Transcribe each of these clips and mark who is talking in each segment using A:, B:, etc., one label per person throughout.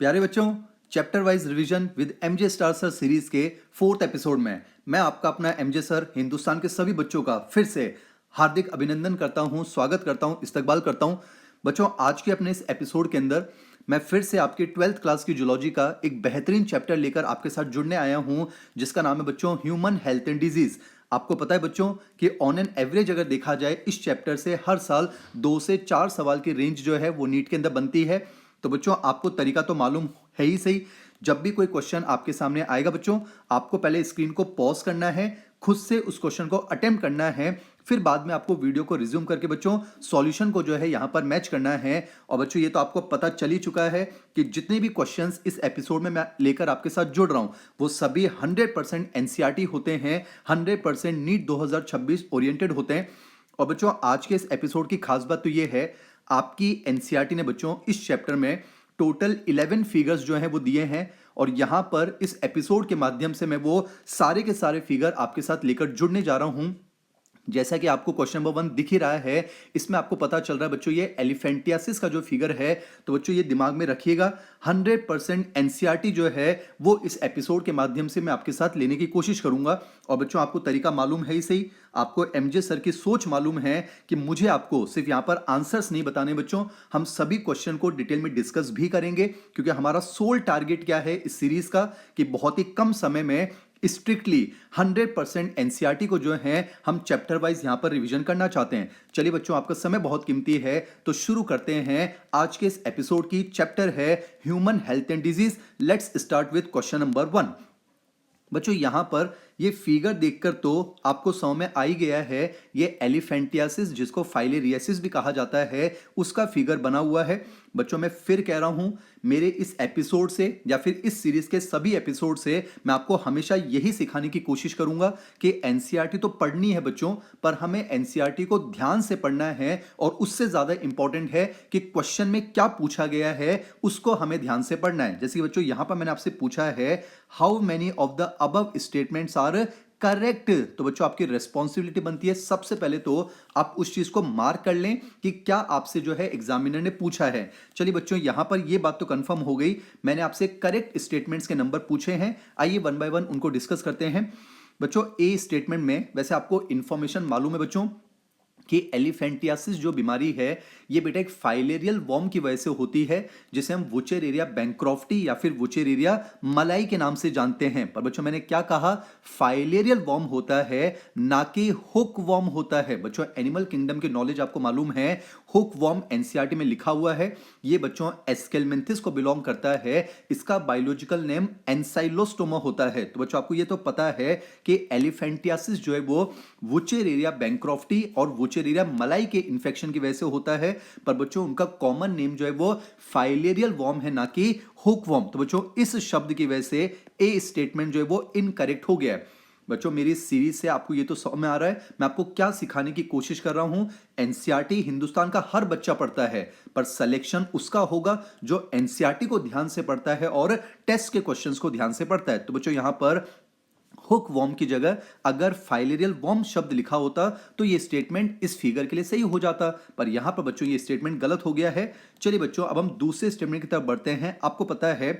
A: प्यारे बच्चों, chapter wise revision with MJ star sir series के 4th एपिसोड में मैं आपका अपना एमजे सर हिंदुस्तान के सभी बच्चों का फिर से हार्दिक अभिनंदन करता हूं, स्वागत करता हूं, इस्तकबाल करता हूं। बच्चों, आज के अपने इस एपिसोड के अंदर मैं फिर से आपकी 12th क्लास की जूलॉजी का एक बेहतरीन चैप्टर लेकर आपके साथ जुड़ने आया हूं, जिसका नाम है बच्चों ह्यूमन हेल्थ एंड डिजीज। आपको पता है बच्चों कि ऑन एन एवरेज अगर देखा जाए इस चैप्टर से हर साल 2 से 4 सवाल की रेंज जो है वो नीट के अंदर बनती है। तो बच्चों, आपको तरीका तो मालूम है ही सही। जब भी कोई क्वेश्चन आपके सामने आएगा बच्चों, आपको पहले स्क्रीन को पॉज करना है, खुद से उस क्वेश्चन को अटेम्प्ट करना है, फिर बाद में आपको वीडियो को रिज्यूम करके बच्चों सॉल्यूशन को जो है यहां पर मैच करना है। और बच्चों, ये तो आपको पता चल ही चुका है कि जितने भी क्वेश्चंस इस एपिसोड में मैं लेकर आपके साथ जुड़ रहा हूं वो सभी 100% एनसीईआरटी होते हैं, 100% नीट 2026 ओरिएंटेड होते हैं। और बच्चों, आज के इस एपिसोड की खास बात तो ये है, आपकी एनसीईआरटी ने बच्चों इस चैप्टर में टोटल 11 फिगर्स जो हैं वो दिए हैं, और यहां पर इस एपिसोड के माध्यम से मैं वो सारे के सारे फिगर आपके साथ लेकर जुड़ने जा रहा हूं। जैसा कि आपको क्वेश्चन नंबर 1 दिख ही रहा है, इसमें आपको पता चल रहा है बच्चों ये एलिफेंटियासिस का जो फिगर है, तो बच्चों ये दिमाग में रखिएगा। 100% एनसीईआरटी जो है वो इस एपिसोड के माध्यम से मैं आपके साथ लेने की कोशिश करूंगा। और बच्चों, आपको तरीका मालूम है ही सही, आपको एमजे सर की सोच मालूम है कि मुझे आपको सिर्फ यहां पर आंसर्स नहीं बताने बच्चों, हम सभी क्वेश्चन को डिटेल में डिस्कस भी करेंगे, क्योंकि हमारा सोल टारगेट क्या है इस सीरीज का कि बहुत ही कम समय में स्ट्रिक्टली 100% एनसीईआरटी को जो है हम चैप्टर वाइज यहां पर रिवीजन करना चाहते हैं। चलिए बच्चों, आपका समय बहुत कीमती है, तो शुरू करते हैं आज के इस एपिसोड की। चैप्टर है human health and disease. Let's start with question number 1। बच्चों, यहां पर ये फिगर देखकर तो आपको समझ में आ ही गया है, ये एलिफेंटियासिस जिसको फाइलेरियासिस भी कहा जाता है उसका फिगर बना हुआ है। बच्चों, मैं फिर कह रहा हूं, मेरे इस एपिसोड से या फिर इस सीरीज के सभी एपिसोड से मैं आपको हमेशा यही सिखाने की कोशिश करूंगा कि एनसीईआरटी तो पढ़नी है बच्चों, पर हमें एनसीईआरटी को ध्यान से पढ़ना है, और उससे ज्यादा इंपॉर्टेंट है कि क्वेश्चन में क्या पूछा गया है उसको हमें ध्यान से पढ़ना है। जैसे कि बच्चों यहां पर मैंने आपसे पूछा है, how many of the above statements are correct. तो बच्चों, आपकी रिस्पॉन्सिबिलिटी बनती है सबसे पहले तो आप उस चीज को मार्क कर लें कि क्या आपसे जो है एग्जामिनर ने पूछा है। चलिए बच्चों, यहां पर ये बात तो कंफर्म हो गई, मैंने आपसे करेक्ट स्टेटमेंट्स के नंबर पूछे हैं। आइए वन बाय वन उनको डिस्कस करते हैं। बच्चों, ए स्टेटमेंट में वैसे आपको इंफॉर्मेशन मालूम है बच्चों कि एलिफेंटियासिस जो बीमारी है ये बेटा एक फाइलेरियल वॉर्म की वजह से होती है, जिसे हम वुचेरेरिया बैंक्रॉफ्टी या फिर वुचेरेरिया मलाई के नाम से जानते हैं। पर बच्चों, मैंने क्या कहा, फाइलेरियल वॉर्म होता है, ना कि हुक वॉर्म होता है। बच्चों, एनिमल किंगडम की नॉलेज आपको मालूम है, हुक वॉर्म एनसीईआरटी में लिखा हुआ है। ये बच्चों एस्केलमेंथिस को बिलोंग करता है, इसका बायोलॉजिकल नेम एंसाइलोस्टोमा होता है। तो बच्चों, आपको ये तो पता है कि एलिफेंटियासिस जो है वो वुचेरेरिया बैंक्रॉफ्टी और वुचेरेरिया मलाई के इंफेक्शन की वजह से होता है। पर बच्चों, उनका कॉमन नेम जो है वो फाइलेरियल वॉर्म है, ना कि हुक वॉर्म। तो बच्चों, इस शब्द की वजह से ए स्टेटमेंट जो है वो इनकरेक्ट हो गया है। बच्चों, मेरी सीरीज से आपको ये तो समझ में आ रहा है मैं आपको क्या सिखाने की कोशिश कर रहा हूं। एनसीईआरटी हिंदुस्तान का हर बच्चा पढ़ता है, पर सिलेक्शन उसका होगा जो एनसीईआरटी को ध्यान से पढ़ता है और टेस्ट के क्वेश्चंस को ध्यान से पढ़ता है। तो बच्चों, यहां पर हुक वॉर्म की जगह अगर फाइलेरियल वॉर्म शब्द लिखा होता तो ये स्टेटमेंट इस फिगर के लिए सही हो जाता, पर यहां पर बच्चों ये स्टेटमेंट गलत हो गया है। चलिए बच्चों, अब हम दूसरे स्टेटमेंट की तरफ बढ़ते हैं। आपको पता है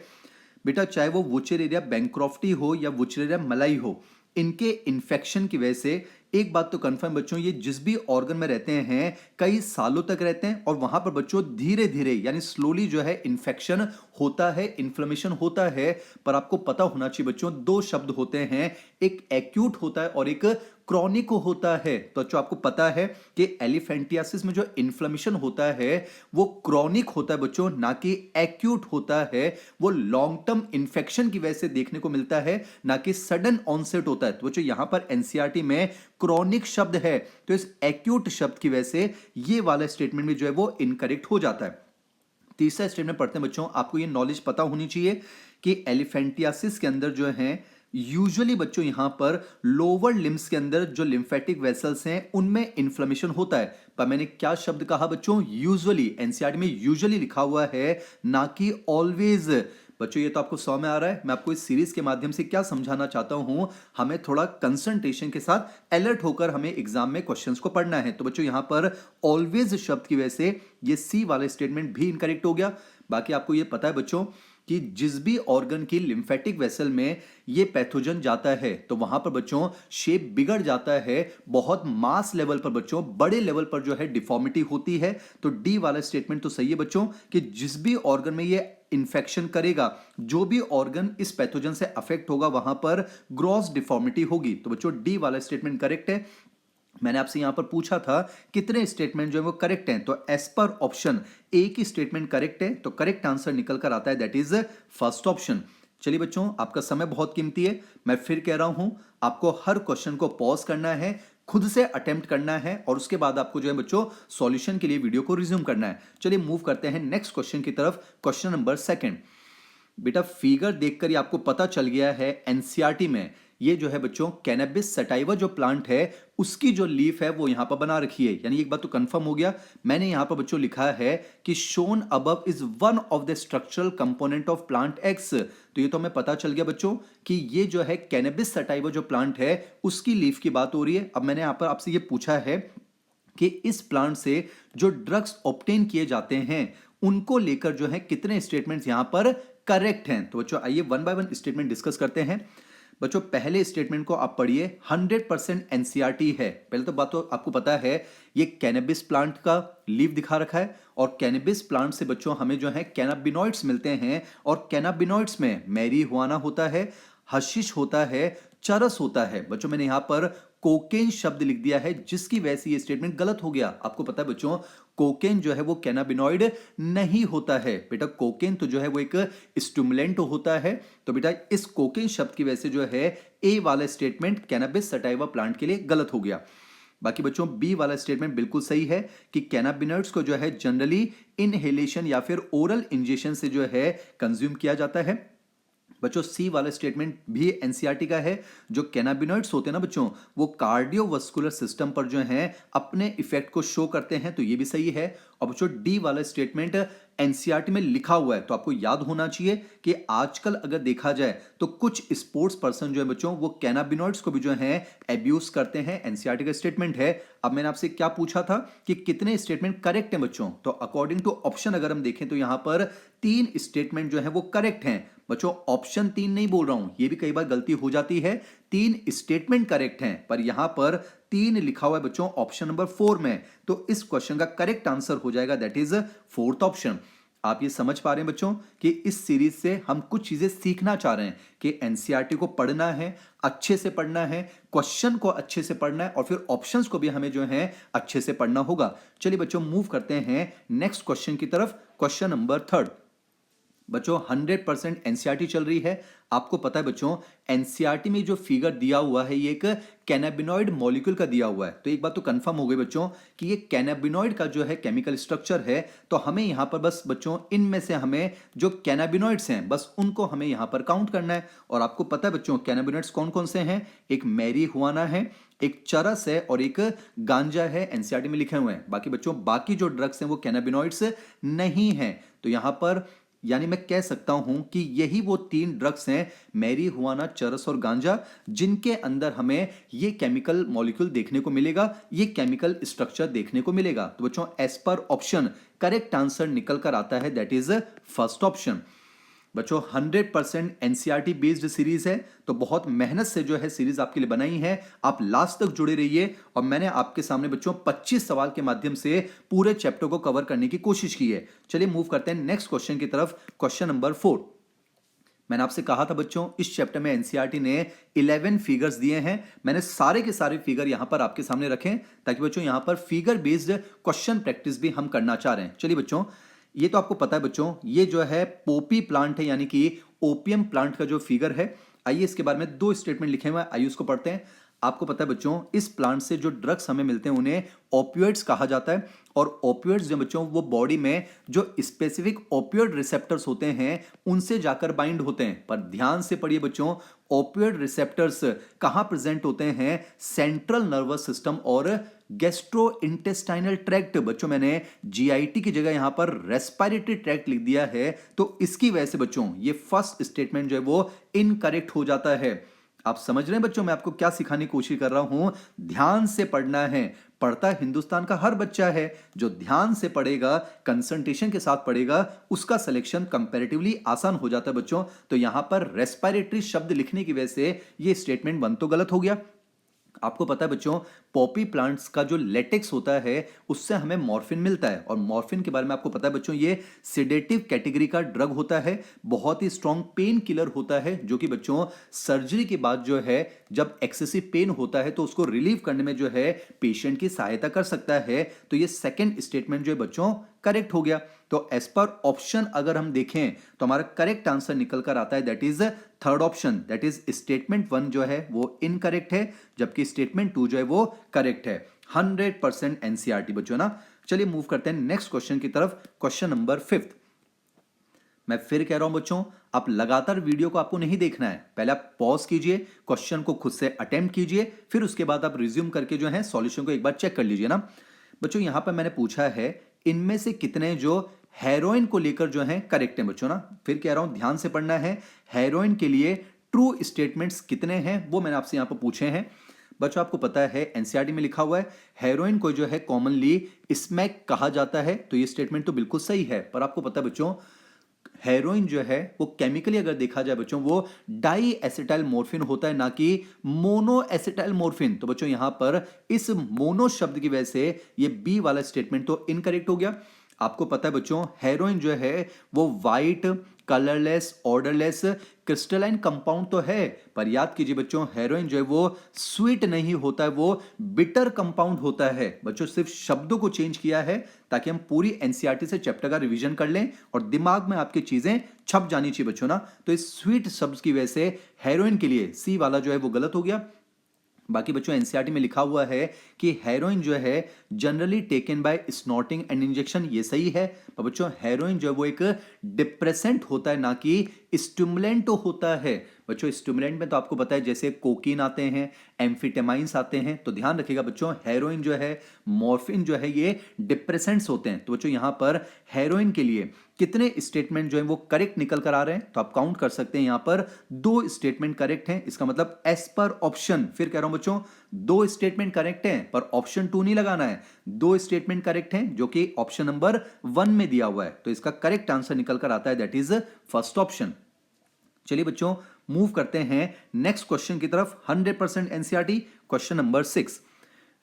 A: बेटा, चाहे वो वुचेरेरिया बैंक्रॉफ्टी हो या वुचेरेरिया मलाई हो, इनके इन्फेक्शन की वजह से एक बात तो कंफर्म बच्चों, ये जिस भी ऑर्गन में रहते हैं कई सालों तक रहते हैं, और वहां पर बच्चों धीरे धीरे यानी स्लोली जो है इन्फेक्शन होता है, इन्फ्लेमेशन होता है। पर आपको पता होना चाहिए बच्चों, दो शब्द होते हैं, एक एक्यूट होता है और एक क्रॉनिक होता है। तो बच्चों, आपको पता है कि एलिफेंटियासिस में जो इन्फ्लेमेशन होता है वो क्रॉनिक होता है बच्चों, ना कि एक्यूट होता है। वो लॉन्ग टर्म इन्फेक्शन की वजह से देखने को मिलता है, ना कि सडन ऑनसेट होता है। तो बच्चों, यहां पर एनसीईआरटी में क्रॉनिक शब्द है, तो इस एक्यूट शब्द की वजह से ये वाला स्टेटमेंट में जो है वो इनकरेक्ट हो जाता है। तीसरा स्टेटमेंट पढ़ते हैं बच्चों, आपको ये नॉलेज पता होनी चाहिए कि एलिफेंटियासिस के अंदर जो है यूजुअली बच्चों यहां पर लोअर लिम्स के अंदर जो लिम्फेटिक वेसल्स हैं उनमें इन्फ्लेमेशन होता है। पर मैंने क्या शब्द कहा बच्चों, यूजुअली। एनसीईआरटी में यूजुअली लिखा हुआ है, ना कि ऑलवेज। बच्चों, ये तो आपको समझ में आ रहा है मैं आपको इस सीरीज के माध्यम से क्या समझाना चाहता हूं। हमें थोड़ा कंसंट्रेशन के साथ अलर्ट होकर हमें एग्जाम में क्वेश्चंस को पढ़ना है। तो बच्चों, यहां पर ऑलवेज शब्द की वजह से ये सी वाला स्टेटमेंट भी इनकरेक्ट हो गया। बाकी आपको ये पता है बच्चों कि जिस भी ऑर्गन की लिम्फेटिक वेसल में ये पैथोजन जाता है तो वहां पर बच्चों शेप बिगड़ जाता है, बहुत मास लेवल पर बच्चों, बड़े लेवल पर जो है डिफॉर्मिटी होती है। तो डी वाला स्टेटमेंट तो सही है बच्चों कि जिस भी ऑर्गन में ये इन्फेक्शन करेगा, जो भी ऑर्गन इस पैथोजन से अफेक्ट होगा वहां पर ग्रॉस डिफॉर्मिटी होगी। तो बच्चों डी वाला स्टेटमेंट करेक्ट है। मैंने आपसे यहां पर पूछा था कितने स्टेटमेंट जो है वो करेक्ट हैं, तो एज पर ऑप्शन ए की स्टेटमेंट करेक्ट है, तो करेक्ट आंसर निकल कर आता है दैट इज फर्स्ट ऑप्शन। चलिए बच्चों, आपका समय बहुत कीमती है, मैं फिर कह रहा हूं आपको हर क्वेश्चन को पॉज करना है, खुद से अटेम्प्ट करना है और उसके बाद आपको जो है बच्चों सॉल्यूशन के लिए वीडियो को रिज्यूम करना है। चलिए मूव करते हैं नेक्स्ट क्वेश्चन की तरफ। Question number second. बेटा फिगर देखकर ही आपको पता चल गया है एनसीईआरटी में ये जो है बच्चों कैनबिस सटाइवा जो प्लांट है उसकी जो लीफ है वो यहां पर बना रखी है, यानी एक बात तो कंफर्म हो गया। मैंने यहां पर बच्चों लिखा है कि shown above is one of the structural component of plant x, तो ये तो हमें पता चल गया बच्चों कि ये जो है कैनबिस सटाइवा जो प्लांट है उसकी लीफ की बात हो रही है। अब मैंने यहां पर आपसे ये पूछा है कि इस प्लांट से जो ड्रग्स ऑब्टेन किए जाते हैं उनको लेकर जो है कितने स्टेटमेंट्स यहां पर करेक्ट हैं। तो बच्चों आइए one by one statement discuss करते हैं। बच्चों पहले स्टेटमेंट को आप पढ़िए, 100% एनसीईआरटी है। पहले तो बात तो आपको पता है ये कैनबिस प्लांट का लीफ दिखा रखा है और कैनबिस प्लांट से बच्चों हमें जो है कैनाबिनॉइड्स मिलते हैं और कैनाबिनॉइड्स में मैरीजुआना होता है, हशीश होता है, चरस होता है। बच्चों मैंने यहां पर कोकेन शब्द लिख दिया है जिसकी वजह से ये स्टेटमेंट गलत हो गया। आपको पता है बच्चों कोकेन जो है वो कैनाबिनॉइड नहीं होता है। बेटा कोकेन तो जो है वो एक स्टिमुलेंट होता है, तो बेटा इस कोकेन शब्द की वजह से जो है ए वाला स्टेटमेंट कैनबिस सटाइवा प्लांट के लिए गलत हो गया। बाकी बच्चों बी वाला स्टेटमेंट बिल्कुल सही है कि कैनाबिनॉइड्स को जो है जनरली इनहेलेशन या फिर ओरल इंजेक्शन से जो है कंज्यूम किया जाता है। बच्चों सी वाला स्टेटमेंट भी एनसीईआरटी का है। जो कैनाबिनॉइड्स होते हैं ना बच्चों वो कार्डियोवास्कुलर सिस्टम पर जो है अपने इफेक्ट को शो करते हैं, तो ये भी सही है। और बच्चों डी वाला स्टेटमेंट एनसीईआरटी में लिखा हुआ है तो आपको याद होना चाहिए कि आजकल अगर देखा जाए तो कुछ स्पोर्ट्स पर्सन जो है बच्चों वो कैनाबिनॉइड्स को भी जो है एब्यूज करते हैं। एनसीईआरटी का स्टेटमेंट है। अब मैंने आपसे क्या पूछा था कि कितने स्टेटमेंट करेक्ट हैं बच्चों, तो अकॉर्डिंग टू ऑप्शन अगर हम देखें तो यहां पर 3 स्टेटमेंट जो है वो करेक्ट हैं। बच्चों ऑप्शन 3 नहीं बोल रहा हूं, ये भी कई बार गलती हो जाती है। 3 स्टेटमेंट करेक्ट हैं पर यहां पर 3 लिखा हुआ है बच्चों ऑप्शन नंबर 4 में, तो इस क्वेश्चन का करेक्ट आंसर हो जाएगा दैट इज फोर्थ ऑप्शन। आप ये समझ पा रहे हैं बच्चों कि इस सीरीज से हम कुछ चीजें सीखना चाह रहे हैं कि एनसीईआरटी को पढ़ना है, अच्छे से पढ़ना है, क्वेश्चन को अच्छे से पढ़ना है और फिर ऑप्शंस को भी हमें जो है अच्छे से पढ़ना होगा। चलिए बच्चों मूव करते हैं नेक्स्ट क्वेश्चन की तरफ। क्वेश्चन नंबर 3 बच्चों 100% एनसीईआरटी चल रही है। आपको पता है बच्चों एनसीईआरटी में जो फिगर दिया हुआ है ये एक कैनाबिनॉइड मॉलिक्यूल का दिया हुआ है, तो एक बात तो कंफर्म हो गई बच्चों कि ये कैनाबिनॉइड का जो है केमिकल स्ट्रक्चर है। तो हमें यहां पर बस बच्चों इनमें से हमें जो कैनाबिनॉइड्स हैं बस उनको हमें यहां पर काउंट करना है। और आपको पता है बच्चों कैनाबिनॉइड्स कौन कौन से हैं, एक मैरीजुआना है, एक चरस है और एक गांजा है, एनसीईआरटी में लिखे हुए हैं। बाकी बच्चों बाकी जो ड्रग्स हैं वो कैनाबिनॉइड्स नहीं है, तो यहां पर यानी मैं कह सकता हूं कि यही वो 3 ड्रग्स हैं मैरीजुआना, चरस और गांजा जिनके अंदर हमें ये केमिकल मॉलिक्यूल देखने को मिलेगा, ये केमिकल स्ट्रक्चर देखने को मिलेगा। तो बच्चों as per option correct answer निकल कर आता है दैट इज फर्स्ट ऑप्शन। बच्चों 100% एनसीईआरटी बेस्ड सीरीज है तो बहुत मेहनत से जो है सीरीज आपके लिए बनाई है। आप लास्ट तक जुड़े रहिए और मैंने आपके सामने बच्चों 25 सवाल के माध्यम से पूरे चैप्टर को कवर करने की कोशिश की है। चलिए मूव करते हैं नेक्स्ट क्वेश्चन की तरफ। Question number 4। मैंने आपसे कहा था बच्चों इस चैप्टर में एनसीईआरटी ने 11 फिगर्स दिए हैं। मैंने सारे के सारे फिगर यहां पर आपके सामने रखे ताकि बच्चों यहां पर फिगर बेस्ड क्वेश्चन प्रैक्टिस भी हम करना चाह रहे हैं। चलिए बच्चों ये तो आपको पता है बच्चों ये जो है पोपी प्लांट है यानी कि ओपियम प्लांट का जो फिगर है। आइए इसके बारे में 2 स्टेटमेंट लिखे हुए हैं, आइए उसको पढ़ते हैं। आपको पता है बच्चों इस प्लांट से जो ड्रग्स हमें मिलते हैं उन्हें ओपियोइड्स कहा जाता है और ओपियोइड्स जो बच्चों वो बॉडी में जो स्पेसिफिक ओपियोइड रिसेप्टर्स होते हैं उनसे जाकर बाइंड होते हैं। पर ध्यान से पढ़िए बच्चों ओपियोइड रिसेप्टर्स कहां प्रेजेंट होते हैं, सेंट्रल नर्वस सिस्टम और गैस्ट्रो इंटेस्टाइनल ट्रैक्ट। बच्चों मैंने जीआईटी की जगह यहां पर रेस्पिरेटरी ट्रैक्ट लिख दिया है तो इसकी वजह से बच्चों ये फर्स्ट स्टेटमेंट जो है वो इनकरेक्ट हो जाता है। आप समझ रहे हैं बच्चों मैं आपको क्या सिखाने की कोशिश कर रहा हूं? ध्यान से पढ़ना है। पढ़ता हिंदुस्तान का हर बच्चा है। जो ध्यान से पढ़ेगा, कंसंट्रेशन के साथ पढ़ेगा, उसका सिलेक्शन कंपैरेटिवली आसान हो जाता है बच्चों। तो यहां पर रेस्पिरेटरी शब्द लिखने की वजह से ये स्टेटमेंट वन तो गलत हो गया। आपको पता है बच्चों, पॉपी प्लांट्स का जो लेटेक्स होता है उससे हमें मॉर्फिन मिलता है, और मॉर्फिन के बारे में आपको पता है बच्चों, ये सिडेटिव कैटेगरी का ड्रग होता है। बहुत ही स्ट्रॉन्ग पेन किलर होता है, जो कि बच्चों सर्जरी के बाद जो है, जब एक्सेसिव पेन होता है तो उसको रिलीव करने में जो है पेशेंट की सहायता कर सकता है। तो ये सेकंड स्टेटमेंट जो है बच्चों करेक्ट हो गया। तो एज पर ऑप्शन अगर हम देखें तो हमारा करेक्ट आंसर निकल कर आता है, that is third option, that is statement one जो है वो इनकरेक्ट है, जबकि स्टेटमेंट टू जो है वो करेक्ट है। 100% एनसीईआरटी बच्चों ना। चलिए मूव करते हैं नेक्स्ट क्वेश्चन की तरफ, क्वेश्चन नंबर 5। मैं फिर कह रहा हूं बच्चों, आप लगातार वीडियो को आपको नहीं देखना है। पहले आप पॉज कीजिए, क्वेश्चन को खुद से अटेम्प्ट कीजिए, फिर उसके बाद आप रिज्यूम करके जो है सॉल्यूशन को एक बार चेक कर लीजिए ना। बच्चों यहां पर मैंने पूछा है इनमें से कितने जो हेरोइन को लेकर जो है करेक्ट है बच्चों ना। फिर कह रहा हूं ध्यान से पढ़ना है। हेरोइन के लिए ट्रू स्टेटमेंट्स कितने हैं वो मैंने आपसे यहां पर पूछे हैं। बच्चों आपको पता है एनसीईआरटी में लिखा हुआ है हेरोइन को जो है कॉमनली स्मैक कहा जाता है, तो ये स्टेटमेंट तो बिल्कुल सही है। पर आपको पता है बच्चों, हेरोइन जो है वो केमिकली अगर देखा जाए बच्चों, वो डाई एसिटाइल मोर्फिन होता है, ना कि मोनो एसिटाइल मोर्फिन। तो बच्चों यहां पर इस मोनो शब्द की वजह से ये बी वाला स्टेटमेंट तो इनकरेक्ट हो गया। आपको पता है बच्चों, हेरोइन जो है वो white, colourless, odourless crystalline compound तो है, पर याद कीजिए बच्चों, हेरोइन जो है वो स्वीट नहीं होता है, वो बिटर कंपाउंड होता है। बच्चों सिर्फ शब्दों को चेंज किया है ताकि हम पूरी एनसीईआरटी से चैप्टर का रिवीजन कर लें और दिमाग में आपकी चीजें छप जानी चाहिए बच्चों ना। तो इस स्वीट शब्द की वजह से हेरोइन के लिए सी वाला जो है वो गलत हो गया। बाकी बच्चों एनसीईआरटी में लिखा हुआ है कि हेरोइन जो है generally taken by snorting and injection, ये सही है। पर बच्चों हेरोइन जो है वो एक डिप्रेसेंट होता है, ना कि स्टिमुलेंट होता है। बच्चों स्टिमुलेंट में तो आपको पता है जैसे कोकीन आते हैं, एम्फिटेमाइंस आते हैं। तो ध्यान रखिएगा बच्चों, हेरोइन जो है, मॉर्फिन जो है, ये डिप्रेसेंट्स होते हैं। तो बच्चों यहां पर हेरोइन के लिए कितने स्टेटमेंट जो है वो करेक्ट निकल कर आ रहे हैं, तो आप काउंट कर सकते हैं। यहां पर 2 स्टेटमेंट करेक्ट हैं, इसका मतलब एस पर ऑप्शन, फिर कह रहा हूं बच्चों 2 स्टेटमेंट करेक्ट हैं, पर ऑप्शन 2 नहीं लगाना है। 2 स्टेटमेंट करेक्ट हैं जो कि ऑप्शन नंबर 1 में दिया हुआ है, तो इसका करेक्ट आंसर निकल कर आता है, दैट इज फर्स्ट ऑप्शन। चलिए बच्चों मूव करते हैं नेक्स्ट क्वेश्चन की तरफ, 100% एनसीईआरटी, क्वेश्चन नंबर 6।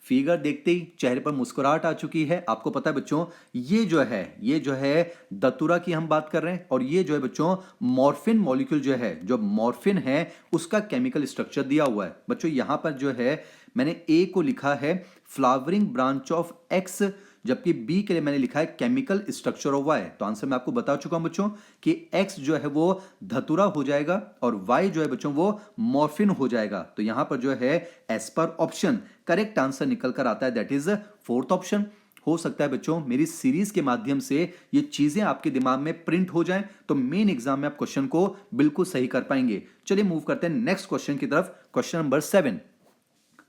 A: फिगर देखते ही चेहरे पर मुस्कुराहट आ चुकी है। आपको पता है बच्चों, ये जो है दतुरा की हम बात कर रहे हैं, और ये जो है बच्चों मॉर्फिन मॉलिक्यूल जो है, जो मॉर्फिन है उसका केमिकल स्ट्रक्चर दिया हुआ है। बच्चों यहां पर जो है मैंने ए को लिखा है फ्लावरिंग ब्रांच ऑफ एक्स, जबकि बी के लिए मैंने लिखा है केमिकल स्ट्रक्चर ऑफ वाई। तो आंसर मैं आपको बता चुका हूं बच्चों कि एक्स जो है वो धतुरा हो जाएगा और वाई जो है बच्चों वो मॉर्फिन हो जाएगा। तो यहां पर जो है as per option correct answer निकल कर आता है, दैट इज फोर्थ ऑप्शन। हो सकता है बच्चों मेरी सीरीज के माध्यम से ये चीजें आपके दिमाग में प्रिंट हो जाएं, तो मेन एग्जाम में आप क्वेश्चन को बिल्कुल सही कर पाएंगे। चलिए मूव करते हैं नेक्स्ट क्वेश्चन की तरफ, क्वेश्चन नंबर 7।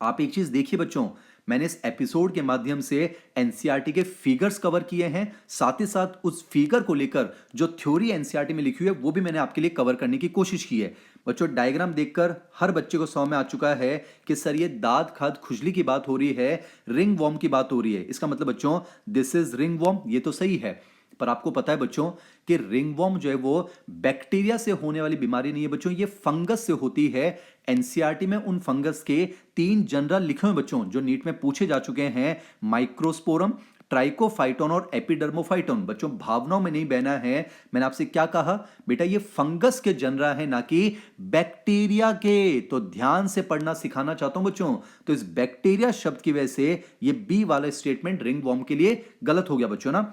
A: आप एक चीज देखिए बच्चों, मैंने इस एपिसोड के माध्यम से एनसीईआरटी के फिगर्स कवर किए हैं, साथ ही साथ उस फिगर को लेकर जो थ्योरी एनसीईआरटी में लिखी हुई है वो भी मैंने आपके लिए कवर करने की कोशिश की है। बच्चों डायग्राम देखकर हर बच्चे को समझ में आ चुका है कि सर ये दाद खाद खुजली की बात हो रही है, रिंग वॉर्म की बात हो रही है। इसका मतलब बच्चों दिस इज रिंग वॉर्म, ये तो सही है। पर आपको पता है बच्चों कि रिंगवॉर्म जो है वो बैक्टीरिया से होने वाली बीमारी नहीं है बच्चों, ये फंगस से होती है। एनसीईआरटी में उन फंगस के 3 जनरल लिखे हुए बच्चों जो नीट में पूछे जा चुके हैं, माइक्रोस्पोरम, ट्राइकोफाइटोन और एपिडर्मोफाइटोन। बच्चों भावनाओं में नहीं बहना है। मैंने आपसे क्या कहा बेटा, ये फंगस के जनरा है, ना कि बैक्टीरिया के। तो ध्यान से पढ़ना सिखाना चाहता हूं बच्चों। तो इस बैक्टीरिया शब्द की वजह से ये बी वाला स्टेटमेंट रिंगवॉर्म के लिए गलत हो गया बच्चों ना।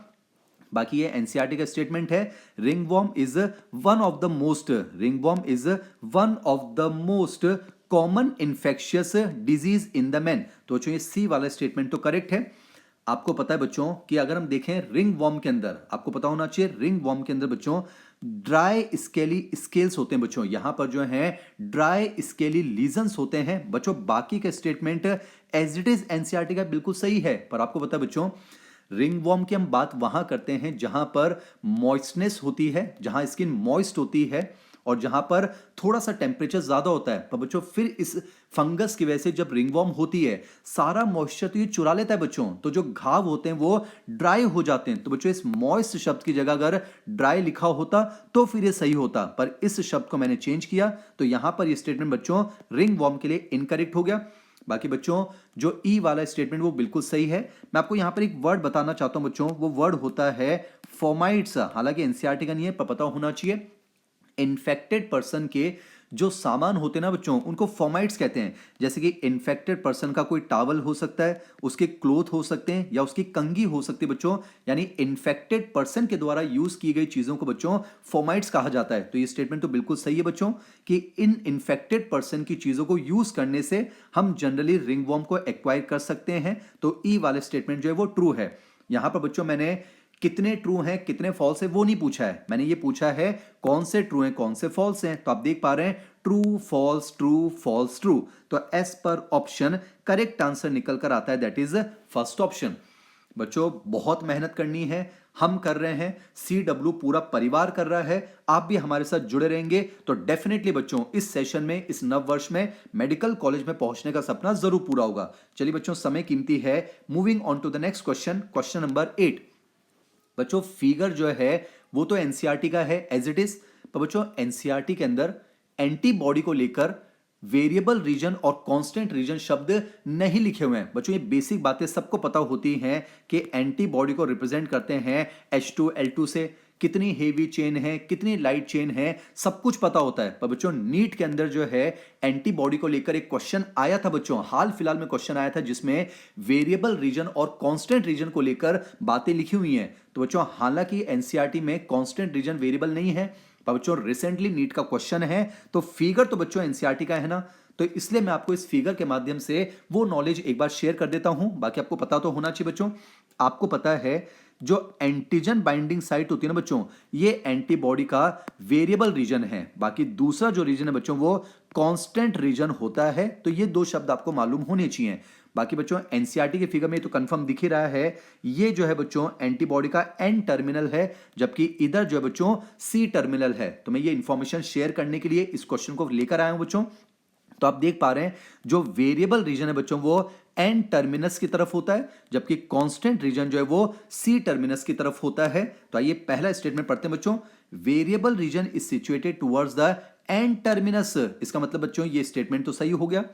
A: बाकी ये एनसीईआरटी का स्टेटमेंट है, ringworm is one of the most common infectious disease in the man. तो बच्चों ये सी वाला स्टेटमेंट तो करेक्ट है। आपको पता है बच्चों कि अगर हम देखें रिंगवॉर्म के अंदर, आपको पता होना चाहिए रिंगवॉर्म के अंदर बच्चों ड्राई स्केली स्केल्स होते हैं बच्चों, यहां पर जो है ड्राई स्केली लीजन्स होते हैं बच्चों। बाकी का statement as it is NCERT का बिल्कुल सही है। पर आपको पता है बच्चों, रिंगवॉर्म की हम बात वहां करते हैं जहां पर मॉइस्टनेस होती है, जहां स्किन मॉइस्ट होती है, और जहां पर थोड़ा सा टेम्परेचर ज्यादा होता है, पर बच्चों फिर इस फंगस की वजह से जब रिंगवॉर्म होती है सारा मॉइस्चर तो ये चुरा लेता है बच्चों, तो जो घाव होते हैं वो ड्राई हो जाते हैं। तो बच्चों इस मॉइस्ट शब्द की जगह अगर ड्राई लिखा होता तो फिर ये सही होता, पर इस शब्द को मैंने चेंज किया, तो यहां पर ये स्टेटमेंट बच्चों रिंगवॉर्म के लिए इनकरेक्ट हो गया। बाकी बच्चों जो ई वाला स्टेटमेंट वो बिल्कुल सही है। मैं आपको यहां पर एक वर्ड बताना चाहता हूं बच्चों, वो वर्ड होता है फोमाइट्स। हालांकि एनसीईआरटी का नहीं है पर पता होना चाहिए। इन्फेक्टेड पर्सन के जो सामान होते हैं ना बच्चों, उनको फोमाइट्स कहते हैं। जैसे कि इन्फेक्टेड पर्सन का कोई टावल हो सकता है, उसके क्लोथ हो सकते हैं, या उसकी कंघी हो सकती है बच्चों, यानी इन्फेक्टेड पर्सन के द्वारा यूज की गई चीजों को बच्चों फोमाइट्स कहा जाता है। तो ये स्टेटमेंट तो बिल्कुल सही है बच्चों कि इन इन्फेक्टेड पर्सन की चीजों को यूज करने से हम जनरली रिंगवॉर्म को एक्वायर कर सकते हैं। तो ई वाले स्टेटमेंट जो है वो ट्रू है। यहां पर बच्चों मैंने कितने ट्रू हैं कितने फॉल्स है वो नहीं पूछा है, मैंने ये पूछा है कौन से ट्रू हैं कौन से फॉल्स हैं। तो आप देख पा रहे हैं true false true false true, तो as per option correct answer निकल कर आता है, दैट इज फर्स्ट ऑप्शन। बच्चों बहुत मेहनत करनी है, हम कर रहे हैं, CW पूरा परिवार कर रहा है, आप भी हमारे साथ जुड़े रहेंगे तो डेफिनेटली बच्चों इस सेशन में इस नव वर्ष में मेडिकल कॉलेज में पहुंचने का सपना जरूर पूरा होगा। चलिए बच्चों समय कीमती है, moving on to the next question, question number 8। बच्चों फिगर जो है वो तो एनसीईआरटी का है एज इट इज, पर बच्चों एनसीईआरटी के अंदर एंटीबॉडी को लेकर वेरिएबल रीजन और कांस्टेंट रीजन शब्द नहीं लिखे हुए हैं। बच्चों ये बेसिक बातें सबको पता होती हैं कि एंटीबॉडी को रिप्रेजेंट करते हैं H2L2 से, कितनी हेवी चेन है कितनी लाइट चेन है सब कुछ पता होता है। पर बच्चों नीट के अंदर जो है एंटीबॉडी को लेकर एक क्वेश्चन आया था बच्चों, हाल फिलहाल में क्वेश्चन आया था जिसमें वेरिएबल रीजन और कांस्टेंट रीजन को लेकर बातें लिखी हुई हैं। तो बच्चों हालांकि एनसीईआरटी में कांस्टेंट रीजन वेरिएबल नहीं है, पर बच्चों रिसेंटली नीट का क्वेश्चन है, तो फिगर तो बच्चों एनसीईआरटी का है ना, तो इसलिए मैं आपको इस फिगर के माध्यम से वो नॉलेज एक बार शेयर कर देता हूं। बाकी आपको पता तो होना चाहिए बच्चों। आपको पता है जो एंटीजन बाइंडिंग साइट होती है ना बच्चों, ये एंटीबॉडी का वेरिएबल रीजन है। बाकी दूसरा जो रीजन है बच्चों वो कांस्टेंट रीजन होता है। तो ये दो शब्द आपको मालूम होने चाहिए। बाकी बच्चों एनसीईआरटी के फिगर में तो कंफर्म दिख ही रहा है, ये जो है बच्चों एंटीबॉडी का एन टर्मिनल है, जबकि इधर जो है बच्चों सी टर्मिनल है। तो मैं ये इंफॉर्मेशन शेयर करने के लिए इस क्वेश्चन को लेकर आया हूं बच्चों। तो आप देख पा रहे हैं जो वेरिएबल रीजन है बच्चों वो एन टर्मिनस की तरफ होता है, जबकि कांस्टेंट रीजन जो है वो सी टर्मिनस की तरफ होता है। तो आइए पहला स्टेटमेंट पढ़ते हैं बच्चों, variable region is situated towards the N terminus. इसका मतलब बच्चों ये स्टेटमेंट तो सही हो गया।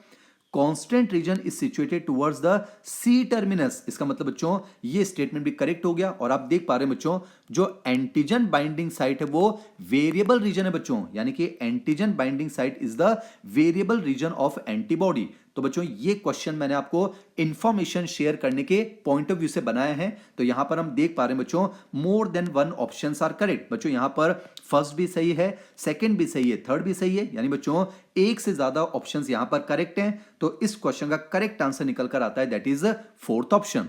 A: Constant region is situated towards the C terminus, इसका मतलब बच्चों ये स्टेटमेंट भी करेक्ट हो गया। और आप देख पा रहे हैं बच्चों जो एंटीजन बाइंडिंग साइट है वो वेरिएबल रीजन है बच्चों, यानी कि antigen binding site is the variable region of antibody. तो बच्चों ये क्वेश्चन मैंने आपको इंफॉर्मेशन शेयर करने के पॉइंट ऑफ व्यू से बनाया है। तो यहां पर हम देख पा रहे हैं बच्चों more than one options are correct. बच्चों यहां पर फर्स्ट भी सही है, सेकंड भी सही है, थर्ड भी सही है, यानी बच्चों एक से ज्यादा ऑप्शंस यहां पर करेक्ट हैं। तो इस क्वेश्चन का करेक्ट आंसर निकल कर आता है, दैट इज फोर्थ ऑप्शन।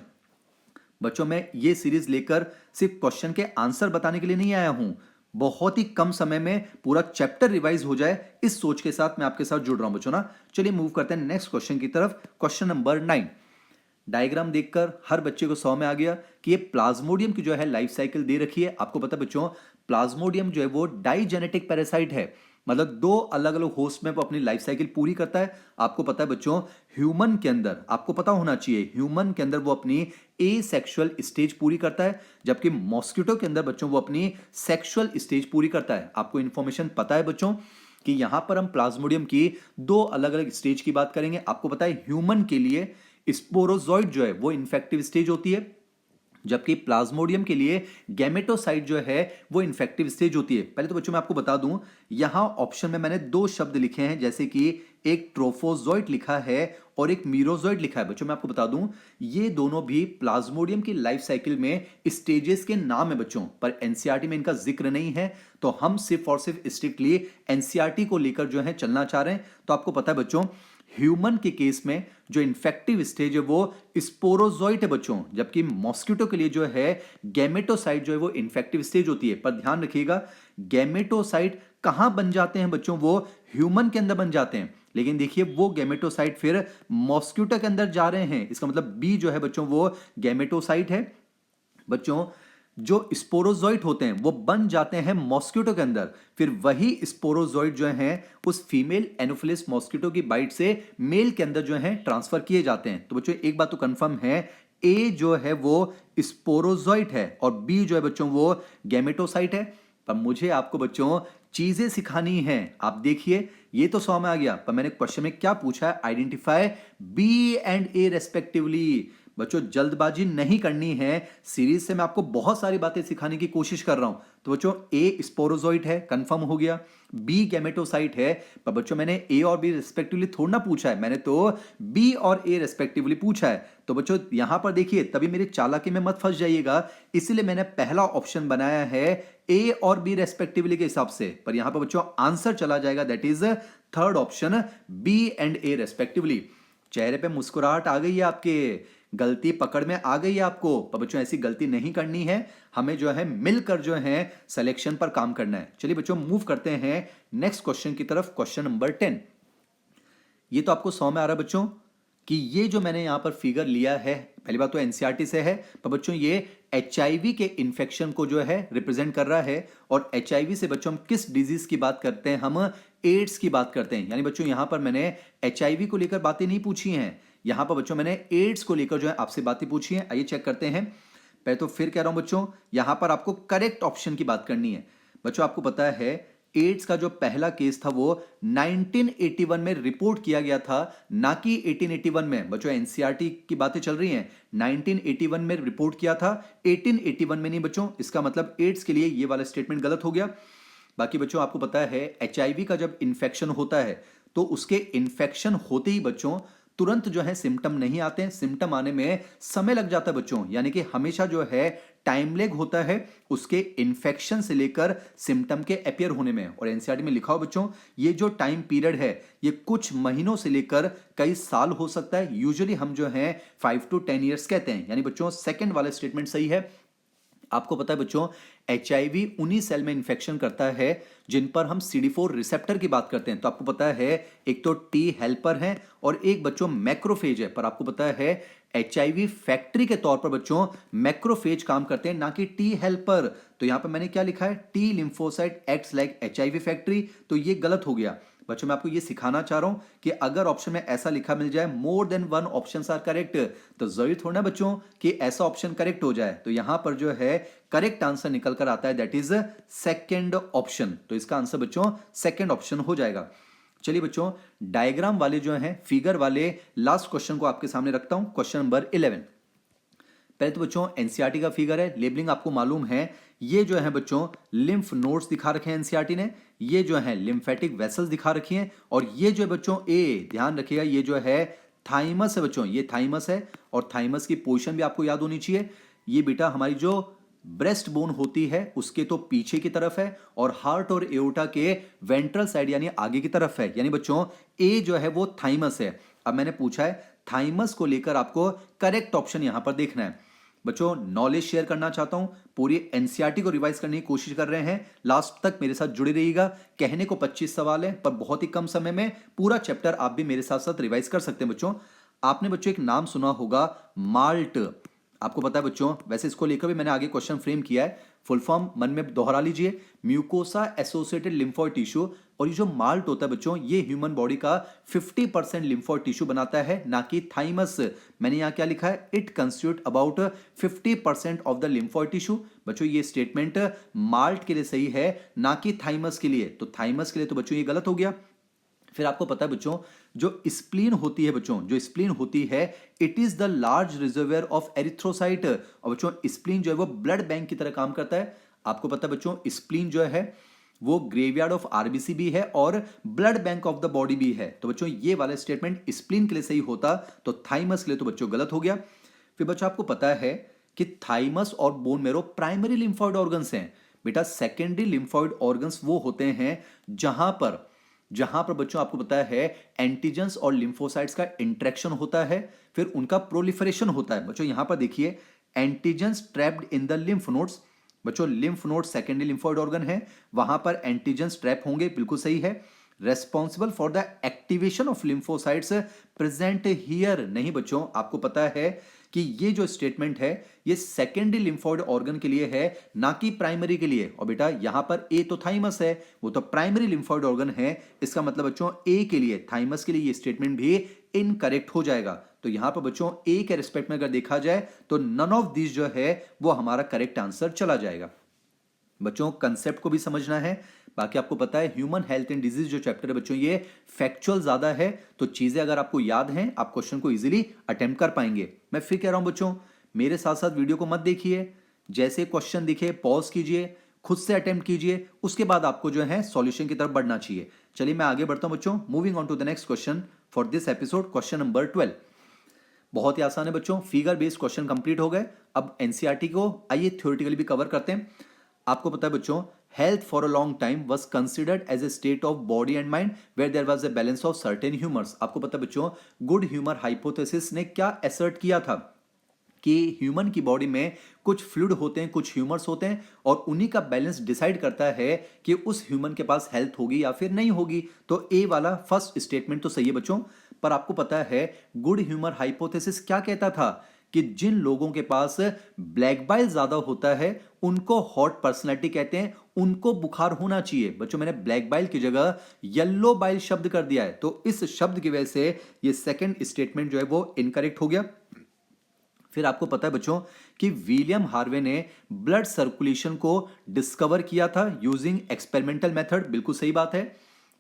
A: बच्चों मैं ये सीरीज लेकर सिर्फ क्वेश्चन के आंसर बताने के लिए नहीं आया हूं, बहुत ही कम समय में पूरा चैप्टर रिवाइज हो जाए इस सोच के साथ मैं आपके साथ जुड़ रहा हूं बच्चों ना। चलिए मूव करते हैं नेक्स्ट क्वेश्चन की तरफ, क्वेश्चन नंबर 9। डायग्राम देखकर हर बच्चे को 100 में आ गया कि ये प्लाज्मोडियम की जो है लाइफ साइकिल दे रखी है। आपको पता है बच्चों प्लाज्मोडियम जो है वो डाइजेनेटिक पैरासाइट है, मतलब दो अलग अलग होस्ट में वो अपनी लाइफ साइकिल पूरी करता है। आपको पता है बच्चों ह्यूमन के अंदर, आपको पता होना चाहिए ह्यूमन के अंदर वो अपनी एसेक्सुअल स्टेज पूरी करता है, जबकि मॉस्किटो के अंदर बच्चों वो अपनी सेक्सुअल स्टेज पूरी करता है। आपको इंफॉर्मेशन पता है बच्चों कि यहां पर हम प्लाज्मोडियम की दो अलग अलग स्टेज की बात करेंगे। आपको पता है ह्यूमन के लिए स्पोरोजॉइड जो है वो इन्फेक्टिव स्टेज होती है, जबकि प्लाज्मोडियम के लिए गैमेटोसाइट जो है वो इन्फेक्टिव स्टेज होती है। पहले तो बच्चों मैं आपको बता दूं यहां ऑप्शन में मैंने दो शब्द लिखे हैं, जैसे कि एक ट्रोफोजॉइट लिखा है और एक मीरोजॉइट लिखा है। बच्चों मैं आपको बता दूं ये दोनों भी प्लाज्मोडियम की लाइफ साइकिल में स्टेजेस के नाम है बच्चों, पर एनसीईआरटी में इनका जिक्र नहीं है। तो हम सिर्फ और सिर्फ स्ट्रिक्टली एनसीईआरटी को लेकर जो है चलना चाह रहे हैं। तो आपको पता है बच्चों ह्यूमन के केस में जो इन्फेक्टिव स्टेज है वो स्पोरोजॉइट है बच्चों, जबकि मॉस्किटो के लिए जो है गैमेटोसाइट जो है वो इन्फेक्टिव स्टेज होती है। पर ध्यान रखिएगा गैमेटोसाइट कहां बन जाते हैं बच्चों, वो ह्यूमन के अंदर बन जाते हैं, लेकिन देखिए वो गैमेटोसाइट फिर मॉस्किटो के अंदर जा रहे हैं, इसका मतलब बी जो है बच्चों वो गैमेटोसाइट है। बच्चों जो स्पोरोजोइट होते हैं वो बन जाते हैं मॉस्किटो के अंदर, फिर वही स्पोरोजोइट जो हैं उस फीमेल एनोफिलिस मॉस्किटो की बाइट से मेल के अंदर जो है ट्रांसफर किए जाते हैं। तो बच्चों एक बात तो कंफर्म है, ए जो है वो स्पोरोजोइट है और बी जो है बच्चों वो गैमेटोसाइट है। पर मुझे आपको बच्चों चीजें सिखानी है। आप देखिए ये तो 100 में आ गया, पर मैंने क्वेश्चन में क्या पूछा है, identify B and A respectively. बच्चों जल्दबाजी नहीं करनी है, सीरीज से मैं आपको बहुत सारी बातें सिखाने की कोशिश कर रहा हूं। तो बच्चों ए स्पोरोजोइट है, कंफर्म हो गया, बी गैमेटोसाइट है। पर बच्चों मैंने ए और बी रेस्पेक्टिवली थोड़ा ना पूछा है, मैंने तो बी और ए रेस्पेक्टिवली पूछा है। तो बच्चों यहां पर देखिए, तभी मेरी चालाकी में मत फंस जाइएगा, इसलिए मैंने पहला ऑप्शन बनाया है ए और बी रेस्पेक्टिवली के हिसाब से। पर यहां पर बच्चों आंसर चला जाएगा, that is third option, B and A respectively. चेहरे पे मुस्कुराहट आ गई है आपके, गलती पकड़ में आ गई है आपको। पर बच्चों ऐसी गलती नहीं करनी है, हमें जो है मिलकर जो है सिलेक्शन पर काम करना है। चलिए बच्चों मूव करते हैं नेक्स्ट क्वेश्चन की तरफ, क्वेश्चन नंबर 10। ये तो आपको 100 में आ रहा है बच्चों कि ये जो मैंने यहां पर फिगर लिया है, पहली बात तो एनसीईआरटी से है, पर बच्चों ये एचआईवी के इन्फेक्शन को जो है रिप्रेजेंट कर रहा है। और एचआईवी से बच्चों हम किस डिजीज की बात करते हैं, हम एड्स की बात करते हैं। यानी बच्चों यहां पर मैंने एचआईवी को लेकर बातें नहीं पूछी हैं, यहां पर बच्चों मैंने एड्स को लेकर जो है आपसे बातें पूछी हैं। आइए चेक करते हैं। पहले तो फिर कह रहा हूं बच्चों, यहां पर आपको करेक्ट ऑप्शन की बात करनी है। बच्चों आपको पता है एड्स का जो पहला केस था वो 1981 में रिपोर्ट किया गया था, ना कि 1881 में। बच्चों एनसीईआरटी की बातें चल रही हैं, 1981 में रिपोर्ट किया था, 1881 में नहीं बच्चों। इसका मतलब एड्स के लिए ये वाला स्टेटमेंट गलत हो गया। बाकी बच्चों आपको पता है एचआईवी का जब इन्फेक्शन होता है तो उसके इन्फेक्शन होते ही बच्चों तुरंत जो है सिम्टम नहीं आते हैं, सिम्टम आने में समय लग जाता है बच्चों। यानी कि हमेशा जो है टाइम लेग होता है उसके इन्फेक्शन से लेकर सिम्टम के अपियर होने में। और एनसीईआरटी में लिखा हो बच्चों, ये जो टाइम पीरियड है ये कुछ महीनों से लेकर कई साल हो सकता है। यूजुअली हम जो है 5 to 10 ईयर्स कहते हैं। यानी बच्चों सेकंड वाला स्टेटमेंट सही है। आपको पता है बच्चों एचआईवी उन्हीं सेल में इंफेक्शन करता है जिन पर हम CD4 रिसेप्टर की बात करते हैं। तो आपको पता है एक तो टी हेल्पर है और एक बच्चों मैक्रोफेज है। पर आपको पता है एचआईवी फैक्ट्री के तौर पर बच्चों मैक्रोफेज काम करते हैं, ना कि टी हेल्पर। तो यहां पर मैंने क्या लिखा है, T lymphocyte acts like HIV factory, तो ये गलत हो गया। बच्चों मैं आपको ये सिखाना चाह रहा हूं कि अगर ऑप्शन में ऐसा लिखा मिल जाए more than one options are correct, तो जरूरी थोड़ा ना बच्चों कि ऐसा ऑप्शन करेक्ट हो जाए। तो यहां पर जो है करेक्ट आंसर निकल कर आता है, दैट इज सेकंड ऑप्शन। तो इसका आंसर बच्चों सेकंड ऑप्शन हो जाएगा। चलिए बच्चों डायग्राम वाले जो हैं फिगर वाले लास्ट क्वेश्चन को आपके सामने रखता हूं, क्वेश्चन नंबर 11। पहले तो बच्चों एनसीईआरटी का फिगर है, लेबलिंग आपको मालूम है। ये जो है बच्चों लिम्फ नोड्स दिखा रखे हैं एनसीईआरटी ने, ये जो है लिम्फेटिक वेसल्स दिखा रखी हैं। और ये जो है बच्चों ए ध्यान रखिएगा, ये जो है थाइमस है बच्चों, ये थाइमस है। और थाइमस की पोजीशन भी आपको याद होनी चाहिए। ये बेटा हमारी जो ब्रेस्ट बोन होती है उसके तो पीछे की तरफ है और हार्ट और एओर्टा के वेंट्रल साइड यानी आगे की तरफ है। यानी बच्चों ए जो है वो थाइमस है। अब मैंने पूछा है थाइमस को लेकर आपको करेक्ट ऑप्शन यहां पर देखना है। बच्चों नॉलेज शेयर करना चाहता हूं, पूरी एनसीईआरटी को रिवाइज करने की कोशिश कर रहे हैं, लास्ट तक मेरे साथ जुड़े रहिएगा। कहने को 25 सवाल है पर बहुत ही कम समय में पूरा चैप्टर आप भी मेरे साथ साथ रिवाइज कर सकते हैं। बच्चों आपने बच्चों एक नाम सुना होगा माल्ट, आपको पता है बच्चों, वैसे इसको लेकर भी मैंने आगे क्वेश्चन फ्रेम किया है, फुल फॉर्म मन में दोहरा लीजिए, म्यूकोसा एसोसिएटेड लिम्फोइड टिश्यू। और ये जो माल्ट होता है बच्चों ये ह्यूमन बॉडी का 50% लिम्फोइड टिश्यू बनाता है, ना कि थाइमस। मैंने यहां क्या लिखा है, it constitute about 50% of the lymphoid tissue. बच्चों ये स्टेटमेंट माल्ट के लिए सही है, ना कि थाइमस के लिए। तो थाइमस के लिए तो बच्चों ये गलत हो गया। फिर आपको पता है बच्चों जो स्प्लीन होती है बच्चों, जो स्प्लीन होती है it is the large reservoir of erythrocyte. और बच्चों स्प्लीन जो है वो ब्लड बैंक की तरह काम करता है। आपको पता है बच्चों स्प्लीन जो है वो ग्रेवयार्ड ऑफ आरबीसी भी है और blood bank of the body भी है। तो बच्चों ये वाला स्टेटमेंट स्प्लीन के लिए सही होता, तो थाइमस के लिए तो बच्चों गलत हो गया। फिर बच्चों आपको पता है कि थाइमस और bone marrow primary lymphoid organs हैं। बेटा सेकेंडरी लिम्फोइड ऑर्गन्स वो होते हैं जहां पर बच्चों आपको पता है एंटीजेंस और लिम्फोसाइट्स का इंटरेक्शन होता है, फिर उनका प्रोलिफरेशन होता है। बच्चों यहां पर देखिए antigens trapped in the lymph nodes. बच्चों lymph node secondary lymphoid organ है, वहां पर एंटीजेंस ट्रैप होंगे, बिल्कुल सही है। Responsible for the activation of lymphocytes present here नहीं बच्चों, आपको पता है कि ये जो स्टेटमेंट है ये सेकेंडरी लिम्फोइड ऑर्गन के लिए है, ना कि प्राइमरी के लिए। और बेटा यहां पर ए तो थाइमस है, वो तो प्राइमरी लिम्फोइड ऑर्गन है, इसका मतलब बच्चों ए के लिए, थाइमस के लिए ये स्टेटमेंट भी इनकरेक्ट हो जाएगा। तो यहां पर बच्चों ए के रिस्पेक्ट में अगर देखा जाए तो नन ऑफ दिस जो है वो हमारा करेक्ट आंसर चला जाएगा। बच्चों कंसेप्ट को भी समझना है। बाकी आपको पता है ह्यूमन हेल्थ एंड डिजीज जो चैप्टर है बच्चों ये फैक्चुअल ज्यादा है, तो चीजें अगर आपको याद हैं आप क्वेश्चन को इजीली अटेम्प्ट कर पाएंगे। मैं फिर कह रहा हूं बच्चों, मेरे साथ साथ वीडियो को मत देखिए, जैसे क्वेश्चन दिखे पॉज कीजिए, खुद से अटेम्प्ट कीजिए, उसके बाद आपको जो है सॉल्यूशन की तरफ बढ़ना चाहिए। चलिए मैं आगे बढ़ता हूं बच्चों। Moving on to the next question for this episode, question number 12। बहुत ही आसान है बच्चों, फिगर बेस्ड क्वेश्चन कंप्लीट हो गए। अब एनसीईआरटी को आइए थ्योरेटिकली भी कवर करते हैं। आपको पता है बच्चों, health for a long time was considered as a state of body and mind where there was a balance of certain humours. आपको पता है बच्चों, गुड ह्यूमर हाइपोथेसिस ने क्या एसर्ट किया था कि ह्यूमन की बॉडी में कुछ फ्लूइड होते हैं, कुछ ह्यूमर्स होते हैं, और उन्हीं का बैलेंस डिसाइड करता है कि उस ह्यूमन के पास हेल्थ होगी या फिर नहीं होगी। तो ए वाला फर्स्ट स्टेटमेंट तो सही है बच्चों। पर आपको पता है गुड ह्यूमर हाइपोथेसिस क्या कहता था कि जिन लोगों के पास ब्लैक बाइल ज्यादा होता है उनको हॉट पर्सनैलिटी कहते हैं, उनको बुखार होना चाहिए। बच्चों मैंने ब्लैक बाइल की जगह येलो बाइल शब्द कर दिया है, तो इस शब्द की वजह से ये सेकंड स्टेटमेंट जो है वो इनकरेक्ट हो गया। फिर आपको पता है बच्चों कि विलियम हार्वे ने ब्लड सर्कुलेशन को डिस्कवर किया था यूजिंग एक्सपेरिमेंटल मेथड। बिल्कुल सही बात है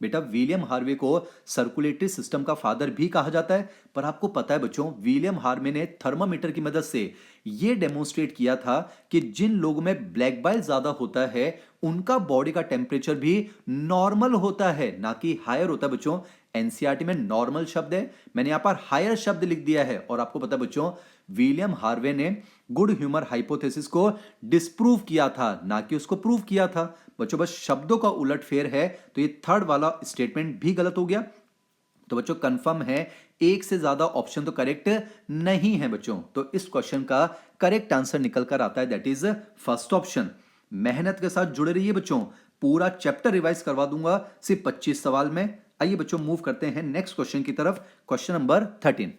A: बेटा, विलियम हार्वे को सर्कुलेटरी सिस्टम का फादर भी कहा जाता है। पर आपको पता है बच्चों, विलियम हार्वे ने थर्मामीटर की मदद से यह डेमोन्स्ट्रेट किया था कि जिन लोगों में ब्लैक बाइल ज्यादा होता है उनका बॉडी का टेम्परेचर भी नॉर्मल होता है, ना कि हायर होता है। बच्चों एनसीईआरटी में नॉर्मल शब्द है, मैंने यहां पर हायर शब्द लिख दिया है। और आपको पता है बच्चों, विलियम हार्वे ने गुड ह्यूमर हाइपोथेसिस को डिस्प्रूव किया था, ना कि उसको प्रूव किया था। बच्चों बस शब्दों का उलटफेर है, तो ये थर्ड वाला स्टेटमेंट भी गलत हो गया। तो बच्चों कंफर्म है एक से ज्यादा ऑप्शन तो करेक्ट नहीं है बच्चों। तो इस क्वेश्चन का करेक्ट आंसर निकल कर आता है, दैट इज फर्स्ट ऑप्शन। मेहनत के साथ जुड़े रहिए बच्चों, पूरा चैप्टर रिवाइज करवा दूंगा सिर्फ 25 सवाल में। आइए बच्चों मूव करते हैं नेक्स्ट क्वेश्चन की तरफ, क्वेश्चन नंबर 13।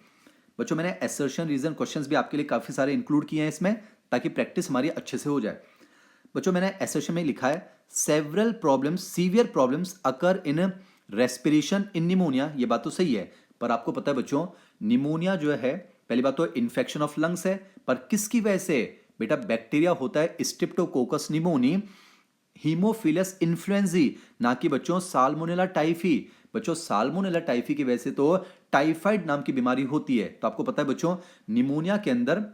A: बच्चों मैंने असर्शन रीजन क्वेश्चंस भी आपके लिए काफी सारे इंक्लूड किए हैं इसमें, ताकि प्रैक्टिस हमारी अच्छे से हो जाए। बच्चों मैंने असर्शन में लिखा है several problems, severe problems occur in respiration in pneumonia. ये बात तो सही है, पर आपको पता है बच्चों निमोनिया जो है, पहली बात तो इन्फेक्शन ऑफ लंग्स है, पर किसकी वजह से? बेटा बैक्टीरिया होता है स्ट्रेप्टोकोकस निमोनी, हीमोफिलस इन्फ्लुएंजी, ना कि बच्चों साल्मोनेला टाइफी। बच्चों साल्मोनेला टाइफी की वजह से तो टाइफाइड नाम की बीमारी होती है। तो आपको पता है बच्चों निमोनिया के अंदर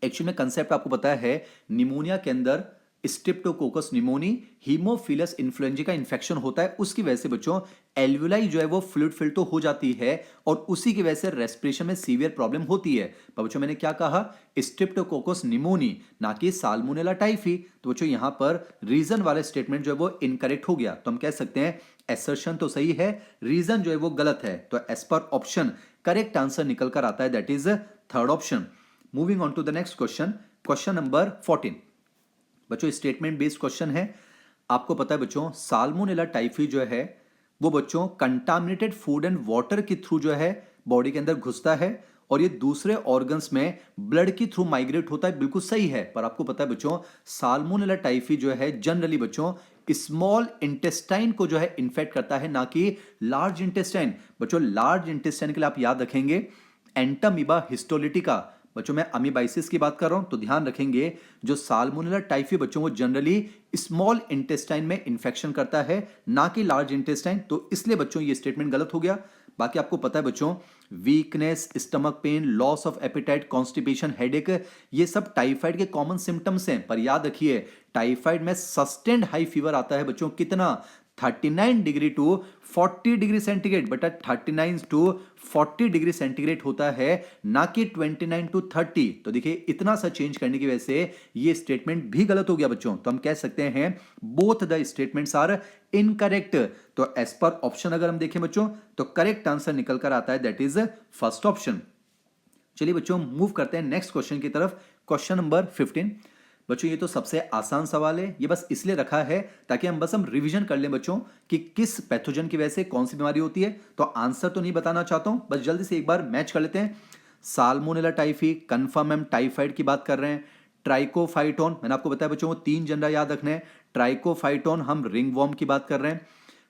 A: एक्चुअली में कंसेप्ट आपको पता है, निमोनिया के अंदर स्ट्रेप्टोकोकस निमोनी हीमोफिलस इन्फ्लुएंजा का इन्फेक्शन होता है, उसकी वजह से बच्चों एल्वुलाई जो है वो फ्लूइड फिल तो हो जाती है, और उसी की वजह से रेस्पिरेशन में सीवियर प्रॉब्लम होती है। पर बच्चों मैंने क्या कहा, स्ट्रेप्टोकोकस निमोनी, ना कि साल्मोनेला टाइफी। तो बच्चों यहां पर रीजन वाले स्टेटमेंट जो है वो इनकरेक्ट हो गया। तो हम कह सकते हैं एसर्शन तो सही है, रीजन जो है वो गलत है। तो as per option correct answer निकल कर आता है, that is third option. Moving on to the next question, question number 14। बच्चों स्टेटमेंट बेस्ड क्वेश्चन है। आपको पता है बच्चों साल्मोनेला टाइफी जो है वो बच्चों कंटामिनेटेड फूड एंड वाटर के थ्रू जो है बॉडी के अंदर घुसता है, और ये दूसरे ऑर्गन्स में ब्लड के थ्रू माइग्रेट होता है। बिल्कुल सही है, पर आपको पता है बच्चों साल्मोनेला टाइफी जो है जनरली बच्चों स्मॉल इंटेस्टाइन को जो है इन्फेक्ट करता है, ना कि लार्ज इंटेस्टाइन। बच्चों लार्ज इंटेस्टाइन के लिए आप याद रखेंगे एंटामीबा हिस्टोलिटिका। बच्चों मैं अमीबाइसिस की बात कर रहा हूं, तो ध्यान रखेंगे जो साल्मोनेला टाइफी बच्चों वो जनरली स्मॉल इंटेस्टाइन में इंफेक्शन करता है, ना कि लार्ज इंटेस्टाइन। तो इसलिए बच्चों ये स्टेटमेंट गलत हो गया। बाकी आपको पता है बच्चों weakness, stomach pain, loss of appetite, constipation, headache, ये सब टाइफाइड के कॉमन सिम्टम्स हैं। पर याद रखिए टाइफाइड में सस्टेन्ड हाई फीवर आता है बच्चों, कितना? 39 डिग्री टू 40 डिग्री सेंटीग्रेड। बेटा 39 टू 40 डिग्री सेंटीग्रेड होता है, ना कि 29 टू 30। तो देखिए इतना सा चेंज करने की वजह से ये स्टेटमेंट भी गलत हो गया बच्चों। तो हम कह सकते हैं both the statements are incorrect. तो एज पर ऑप्शन अगर हम देखें बच्चों तो करेक्ट आंसर निकल कर आता है, दैट इज फर्स्ट ऑप्शन। चलिए बच्चों मूव करते हैं नेक्स्ट क्वेश्चन की तरफ, क्वेश्चन नंबर 15। बच्चों ये तो सबसे आसान सवाल है, ये बस इसलिए रखा है ताकि हम रिवीजन कर लें बच्चों कि किस पैथोजन की वजह से कौन सी बीमारी होती है। तो आंसर तो नहीं बताना चाहता हूं, बस जल्दी से एक बार मैच कर लेते हैं। साल्मोनेला टाइफी, कन्फर्म टाइफाइड की बात कर रहे हैं, ट्राइकोफाइटोन, मैंने आपको बताया बच्चों वो 3 जनरा याद रखने हैं, ट्राइकोफाइटोन हम रिंगवॉर्म की बात कर रहे हैं,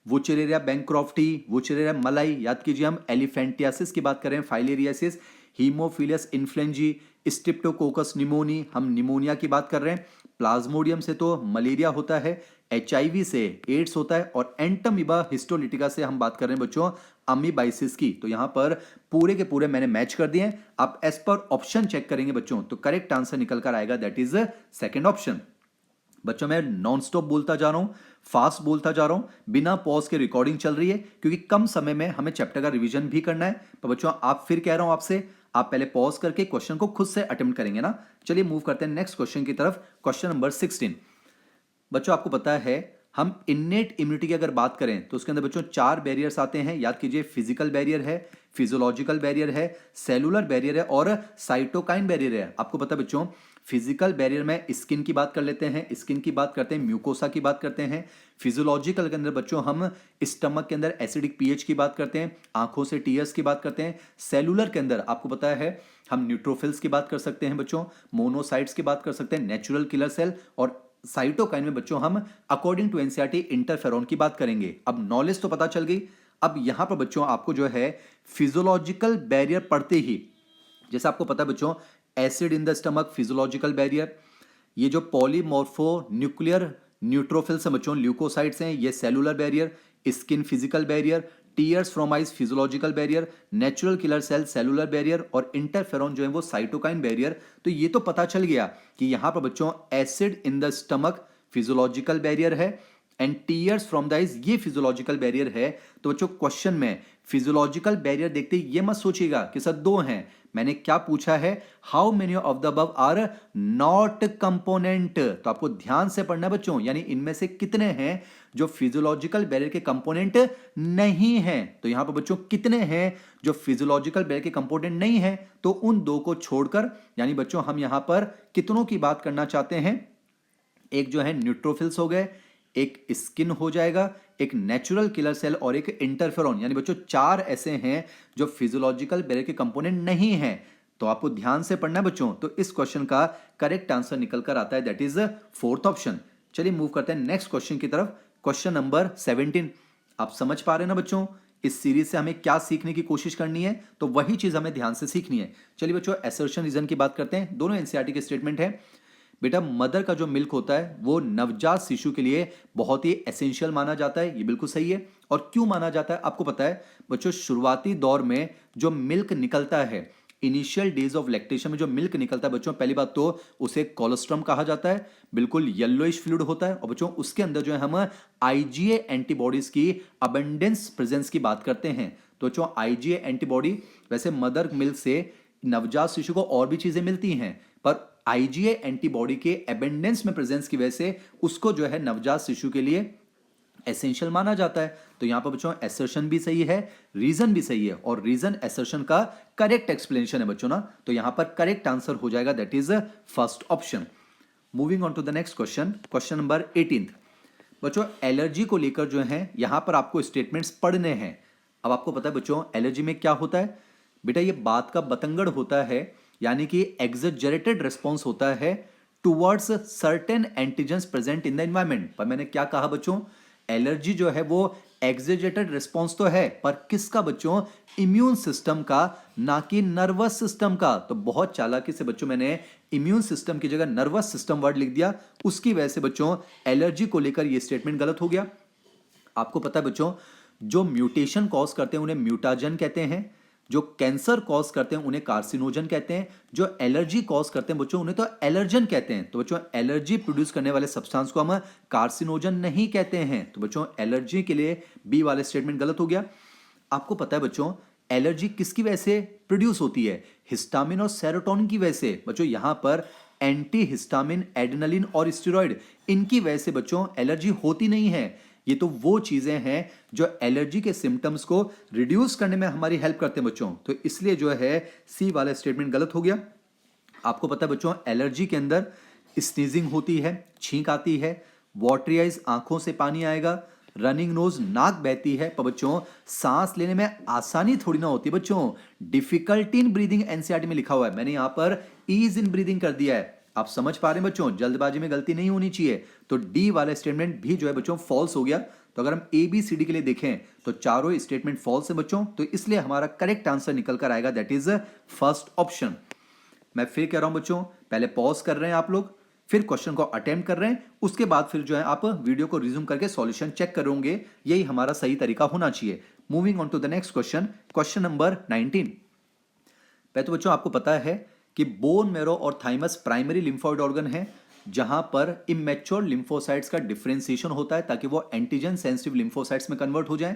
A: वुचेरेरिया बैंक्रॉफ्टी, वुचेरेरिया मलाई, याद कीजिए हम एलिफेंटियासिस की बात कर रहे हैं, फाइलेरियासिस, हीमोफिलियस इन्फ्लुएंजी, स्ट्रिप्टोकोकस निमोनी, हम निमोनिया की बात कर रहे हैं, प्लाज्मोडियम से तो मलेरिया होता है, एचआईवी से एड्स होता है, और एंटमीबा हिस्टोलिटिका से हम बात कर रहे हैं बच्चों अमीबाइसिस की। तो यहां पर पूरे के पूरे मैंने मैच कर दिए हैं। आप एज पर ऑप्शन चेक करेंगे बच्चों तो करेक्ट आंसर निकल कर आएगा, दैट इज सेकंड ऑप्शन। बच्चों मैं नॉन स्टॉप बोलता जा रहा हूं, फास्ट बोलता जा रहा हूं, बिना पॉज के रिकॉर्डिंग चल रही है क्योंकि कम समय में हमें चैप्टर का रिवीजन भी करना है। तो बच्चों आप फिर कह रहा हूं आपसे, आप पहले पॉज करके क्वेश्चन को खुद से अटेम्प्ट करेंगे ना। चलिए मूव करते हैं नेक्स्ट क्वेश्चन की तरफ, क्वेश्चन नंबर 16। बच्चों आपको पता है हम इन्नेट इम्यूनिटी की अगर बात करें तो उसके अंदर बच्चों 4 बैरियर्स आते हैं, याद कीजिए, फिजिकल बैरियर है, फिजियोलॉजिकल बैरियर है, सेलुलर बैरियर है और साइटोकाइन बैरियर है। आपको पता है बच्चों फिजिकल बैरियर में स्किन की बात कर लेते हैं, स्किन की बात करते हैं, म्यूकोसा की बात करते हैं। फिजियोलॉजिकल के अंदर बच्चों हम स्टमक के अंदर एसिडिक पीएच की बात करते हैं, आंखों से टीयर्स की बात करते हैं। सेलुलर के अंदर आपको पता है हम न्यूट्रोफिल्स की बात कर सकते हैं बच्चों, मोनोसाइट्स की बात कर सकते हैं, नेचुरल किलर सेल, और साइटोकाइन में बच्चों हम अकॉर्डिंग टू एनसीईआरटी इंटरफेरॉन की बात करेंगे। अब नॉलेज तो पता चल गई। अब यहां पर बच्चों आपको जो है फिजियोलॉजिकल बैरियर पढ़ते ही, जैसे आपको पता है बच्चों acid in the stomach physiological barrier, ये जो पॉलीमॉर्फो न्यूक्लियर न्यूट्रोफिल्स हैं बच्चों, ल्यूकोसाइट्स हैं, ये cellular barrier, skin physical barrier, tears from eyes physiological barrier, natural killer cell cellular barrier, और इंटरफेरॉन जो है वो साइटोकाइन बैरियर। तो ये तो पता चल गया कि यहां पर बच्चों acid in the stomach physiological barrier है and tears from the eyes ये फिजियोलॉजिकल बैरियर है। तो बच्चों क्वेश्चन में फिजियोलॉजिकल बैरियर देखते ही ये मत सोचिएगा कि सर 2 हैं। मैंने क्या पूछा है, how many of the above are not component. तो आपको ध्यान से पढ़ना है बच्चों, यानी इनमें से कितने हैं जो फिजियोलॉजिकल बैरियर के कंपोनेंट नहीं हैं। तो यहां पर बच्चों कितने हैं जो फिजियोलॉजिकल बैरियर के कंपोनेंट नहीं हैं, तो उन 2 को छोड़कर, यानी बच्चों हम यहां पर कितनों की बात करना चाहते हैं, एक जो है न्यूट्रोफिल्स हो गए, एक स्किन हो जाएगा, एक नेचुरल किलर सेल और एक इंटरफेरॉन, यानी बच्चों 4 ऐसे हैं जो फिजियोलॉजिकल बैरियर के कंपोनेंट नहीं हैं। तो आपको ध्यान से पढ़ना है बच्चों। तो इस क्वेश्चन का करेक्ट आंसर निकल कर आता है, दैट इज फोर्थ ऑप्शन। चलिए मूव करते हैं नेक्स्ट क्वेश्चन की तरफ, क्वेश्चन नंबर 17। आप समझ पा रहे हैं ना बच्चों इस सीरीज से हमें क्या सीखने की कोशिश करनी है, तो वही चीज हमें ध्यान से सीखनी है। चलिए बच्चों असर्शन रीजन की बात करते हैं, दोनों एनसीईआरटी के स्टेटमेंट है। बेटा मदर का जो मिल्क होता है वो नवजात शिशु के लिए बहुत ही एसेंशियल माना जाता है, ये बिल्कुल सही है। और क्यों माना जाता है आपको पता है बच्चों, शुरुआती दौर में जो मिल्क निकलता है, इनिशियल डेज ऑफ लैक्टेशन में जो मिल्क निकलता है बच्चों, पहली बात तो उसे कोलोस्ट्रम कहा जाता है, बिल्कुल येलोइश फ्लूइड होता है। और बच्चों उसके अंदर जो है हम आईजीए एंटीबॉडीज की अबंडेंस प्रेजेंस की बात करते हैं। तो बच्चों आईजीए एंटीबॉडी, वैसे मदर मिल्क से नवजात शिशु को और भी चीजें मिलती हैं, पर आईजीए एंटीबॉडी के एबेंडेंस में प्रेजेंस की वजह से उसको जो है नवजात शिशु के लिए एसेंशियल माना जाता है। तो यहां पर बच्चों असर्शन भी सही है, रीजन भी सही है, और रीजन असर्शन का करेक्ट एक्सप्लेनेशन है बच्चों ना। तो यहां पर करेक्ट आंसर हो जाएगा, that is first option. Moving on to the next question, question number 18। बच्चों एलर्जी को लेकर जो है यहां पर आपको स्टेटमेंट्स पढ़ने हैं। अब आपको पता है बच्चों एलर्जी में क्या होता है, बेटा ये बात का बतंगड़ होता है, यानी कि एग्जेजरेटेड रिस्पॉन्स होता है towards certain antigens present in the environment. पर मैंने क्या कहा बच्चों, एलर्जी जो है वो एग्जेजरेटेड रिस्पॉन्स तो है, पर किसका बच्चों, इम्यून सिस्टम का, ना कि नर्वस सिस्टम का। तो बहुत चालाकी से बच्चों मैंने इम्यून सिस्टम की जगह नर्वस सिस्टम वर्ड लिख दिया, उसकी वजह से बच्चों एलर्जी को लेकर यह स्टेटमेंट गलत हो गया। आपको पता है बच्चों जो म्यूटेशन कॉज करते हैं उन्हें म्यूटाजन कहते हैं, जो कैंसर कॉज करते हैं उन्हें कार्सिनोजन कहते हैं, जो एलर्जी कॉज करते हैं बच्चों उन्हें तो एलर्जन कहते हैं। तो बच्चों एलर्जी प्रोड्यूस करने वाले सब्सटेंस को हम कार्सिनोजन नहीं कहते हैं। तो बच्चों एलर्जी के लिए बी वाले स्टेटमेंट गलत हो गया। आपको पता है बच्चों एलर्जी किसकी वजह से प्रोड्यूस होती है, हिस्टामिन और सेरोटोनिन की वजह से। बच्चों यहां पर एंटी हिस्टामिन, एड्रेनलिन और स्टेरॉइड, इनकी वजह से बच्चों एलर्जी होती नहीं है। ये तो वो चीजें हैं जो एलर्जी के सिम्टम्स को रिड्यूस करने में हमारी हेल्प करते हैं बच्चों। तो इसलिए जो है सी वाला स्टेटमेंट गलत हो गया। आपको पता है बच्चों एलर्जी के अंदर स्नीजिंग होती है, छींक आती है, वाटरी आइज आंखों से पानी आएगा, रनिंग नोज, नाक बहती है, पर बच्चों सांस लेने में आसानी थोड़ी ना होती है बच्चों। डिफिकल्टी इन ब्रीदिंग एनसीईआरटी में लिखा हुआ है, मैंने यहां पर ईज इन ब्रीदिंग कर दिया है। आप समझ पा रहे हैं बच्चों, जल्दबाजी में गलती नहीं होनी चाहिए। तो डी वाला स्टेटमेंट भी जो है बच्चों फॉल्स हो गया। तो अगर हम ए बी सी डी के लिए देखें तो चारों स्टेटमेंट फॉल्स है बच्चों, तो इसलिए हमारा करेक्ट आंसर निकल कर आएगा, दैट इज फर्स्ट ऑप्शन। मैं फिर कह रहा हूं बच्चों, पहले पॉज कर रहे हैं आप लोग, फिर क्वेश्चन को अटेम्प्ट कर रहे हैं, उसके बाद फिर जो है आप वीडियो को रिज्यूम करके सॉल्यूशन चेक करोगे। यही हमारा सही तरीका होना चाहिए। Moving on to the next question, question number 19। पहले तो बच्चों आपको पता है कि बोन मैरो और थाइमस प्राइमरी लिम्फोइड ऑर्गन है, जहां पर इमेच्योर लिम्फोसाइट्स का डिफरेंशिएशन होता है ताकि वो एंटीजन सेंसिटिव लिम्फोसाइट्स में कन्वर्ट हो जाएं।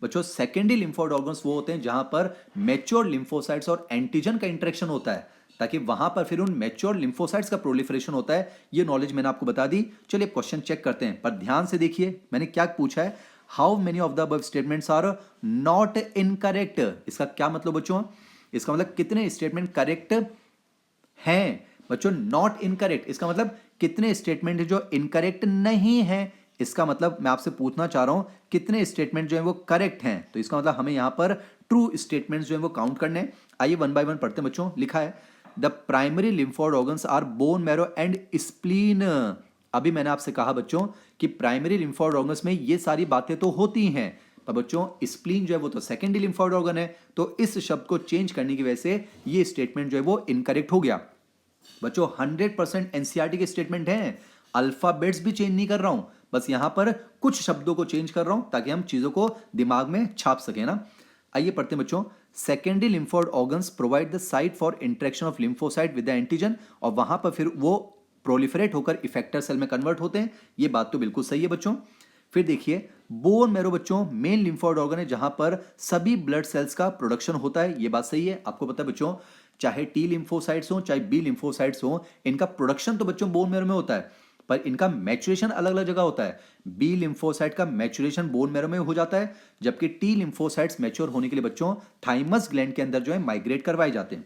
A: बच्चों सेकेंडरी लिम्फोइड ऑर्गन्स वो होते हैं जहां पर मैच्योर लिम्फोसाइट्स और एंटीजन का इंटरेक्शन होता है, ताकि वहां पर फिर उन मैच्योर लिम्फोसाइट्स का प्रोलिफरेशन होता है। ये नॉलेज मैंने आपको बता दी। चलिए क्वेश्चन चेक करते हैं, पर ध्यान से देखिए मैंने क्या पूछा है। How many of the above statements are not incorrect. इसका क्या मतलब बच्चों, इसका मतलब कितने स्टेटमेंट करेक्ट हैं। बच्चों नॉट इनकरेक्ट इसका मतलब कितने स्टेटमेंट है जो इनकरेक्ट नहीं है। इसका मतलब मैं आपसे पूछना चाह रहा हूं कितने स्टेटमेंट जो है वो करेक्ट हैं। तो इसका मतलब हमें यहां पर ट्रू स्टेटमेंट्स जो है वो काउंट करने। आइए वन बाय वन पढ़ते हैं बच्चों। लिखा है the primary lymphoid organs are bone marrow and spleen. अभी मैंने आपसे कहा बच्चों कि प्राइमरी लिम्फोइड ऑर्गन्स में ये सारी बातें तो होती हैं, पर बच्चों स्प्लीन जो है वो तो सेकेंडरी लिम्फोइड ऑर्गन है, तो इस शब्द को चेंज करने की वजह से ये स्टेटमेंट जो है वो इनकरेक्ट हो गया। बच्चों 100% एनसीईआरटी के स्टेटमेंट हैं, अल्फाबेट्स भी चेंज नहीं कर रहा हूं, बस यहां पर कुछ शब्दों को चेंज कर रहा हूं ताकि हम चीजों को दिमाग में छाप सके ना। आइए पढ़ते हैं बच्चों। Secondary lymphoid organs provide the site for interaction of lymphocyte with the antigen, और वहां पर फिर वो प्रोलिफरेट होकर इफेक्टर सेल में कन्वर्ट होते हैं। ये बात तो बिल्कुल सही है बच्चों। फिर देखिए बोन मैरो बच्चों मेन लिम्फोइड ऑर्गन है जहां पर सभी ब्लड सेल्स का प्रोडक्शन होता है। ये बात सही है। आपको पता है बच्चों, चाहे टी लिम्फोसाइट्स हो चाहे बी लिम्फोसाइट्स हो, इनका प्रोडक्शन तो बच्चों बोन मैरो में होता है, पर इनका मैचुरेशन अलग अलग जगह होता है। बी लिम्फोसाइट का मैचुरेशन बोन मैरो में हो जाता है, जबकि टी लिम्फोसाइट्स मैच्योर होने के लिए बच्चों थाइमस ग्लैंड के अंदर जो है माइग्रेट करवाए जाते हैं।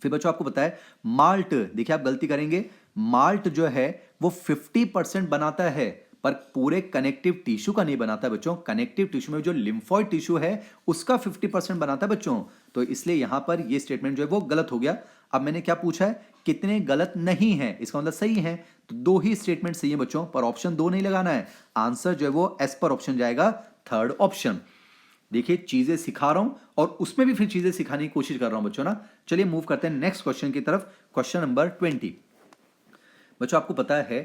A: फिर बच्चों आपको पता है माल्ट, देखिए आप गलती करेंगे, माल्ट जो है वो 50% बनाता है, पर पूरे कनेक्टिव टिश्यू का नहीं बनाता है बच्चों। कनेक्टिव टिश्यू में जो लिम्फोइड टिश्यू है उसका 50% बनाता है बच्चों। तो इसलिए यहां पर ये स्टेटमेंट जो है वो गलत हो गया। अब मैंने क्या पूछा है, कितने गलत नहीं है, इसका मतलब सही है। तो दो ही स्टेटमेंट सही है बच्चों, पर ऑप्शन दो नहीं लगाना है। आंसर जो है वो एस पर ऑप्शन जाएगा, थर्ड ऑप्शन। देखिए चीजें सिखा रहा हूं और उसमें भी फिर चीजें सिखाने की कोशिश कर रहा हूं बच्चों ना। चलिए मूव करते हैं नेक्स्ट क्वेश्चन की तरफ, क्वेश्चन नंबर 20। बच्चों आपको पता है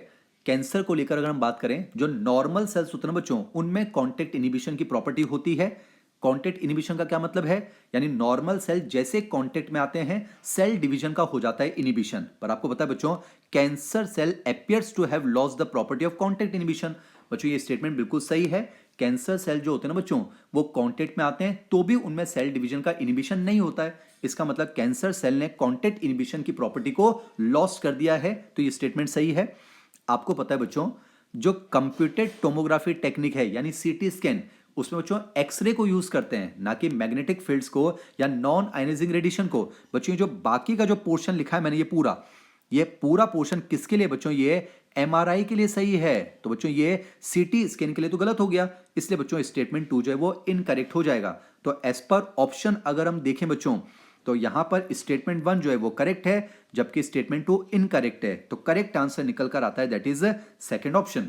A: कैंसर को लेकर अगर हम बात करें, जो नॉर्मल सेल्स होते हैं बच्चों उनमें कांटेक्ट इनिबिशन की प्रॉपर्टी होती है। कांटेक्ट इनिबिशन का क्या मतलब है, यानी नॉर्मल सेल जैसे कांटेक्ट में आते हैं सेल डिवीजन का हो जाता है इनिबिशन। पर आपको पता है बच्चों cancer cell appears to have lost the property of contact inhibition. बच्चों ये स्टेटमेंट बिल्कुल सही है। कैंसर सेल जो होते हैं ना बच्चों वो कांटेक्ट में आते हैं तो भी उनमें सेल डिवीजन का इनिबिशन नहीं होता है। इसका मतलब कैंसर सेल ने कांटेक्ट इनिबिशन की प्रॉपर्टी को लॉस्ट कर दिया है, तो ये स्टेटमेंट सही है। आपको पता है बच्चों जो कंप्यूटेड टोमोग्राफी टेक्निक है यानी सीटी स्कैन, उसमें बच्चों एक्सरे को यूज करते हैं, ना कि मैग्नेटिक फील्ड्स को या नॉन आयनाइजिंग रेडिएशन को। बच्चों जो बाकी का जो पोर्शन लिखा है मैंने, ये पूरा पोर्शन किसके लिए बच्चों, ये एमआरआई के लिए सही है। तो बच्चों ये सीटी स्कैन के लिए तो गलत हो गया, इसलिए बच्चों स्टेटमेंट 2 जो है वो इनकरेक्ट हो जाएगा। तो एज पर ऑप्शन अगर हम देखें बच्चों तो यहां पर स्टेटमेंट 1 जो है वो करेक्ट है, जबकि स्टेटमेंट 2 इनकरेक्ट है। तो करेक्ट आंसर निकल कर आता है, दैट इज सेकंड ऑप्शन।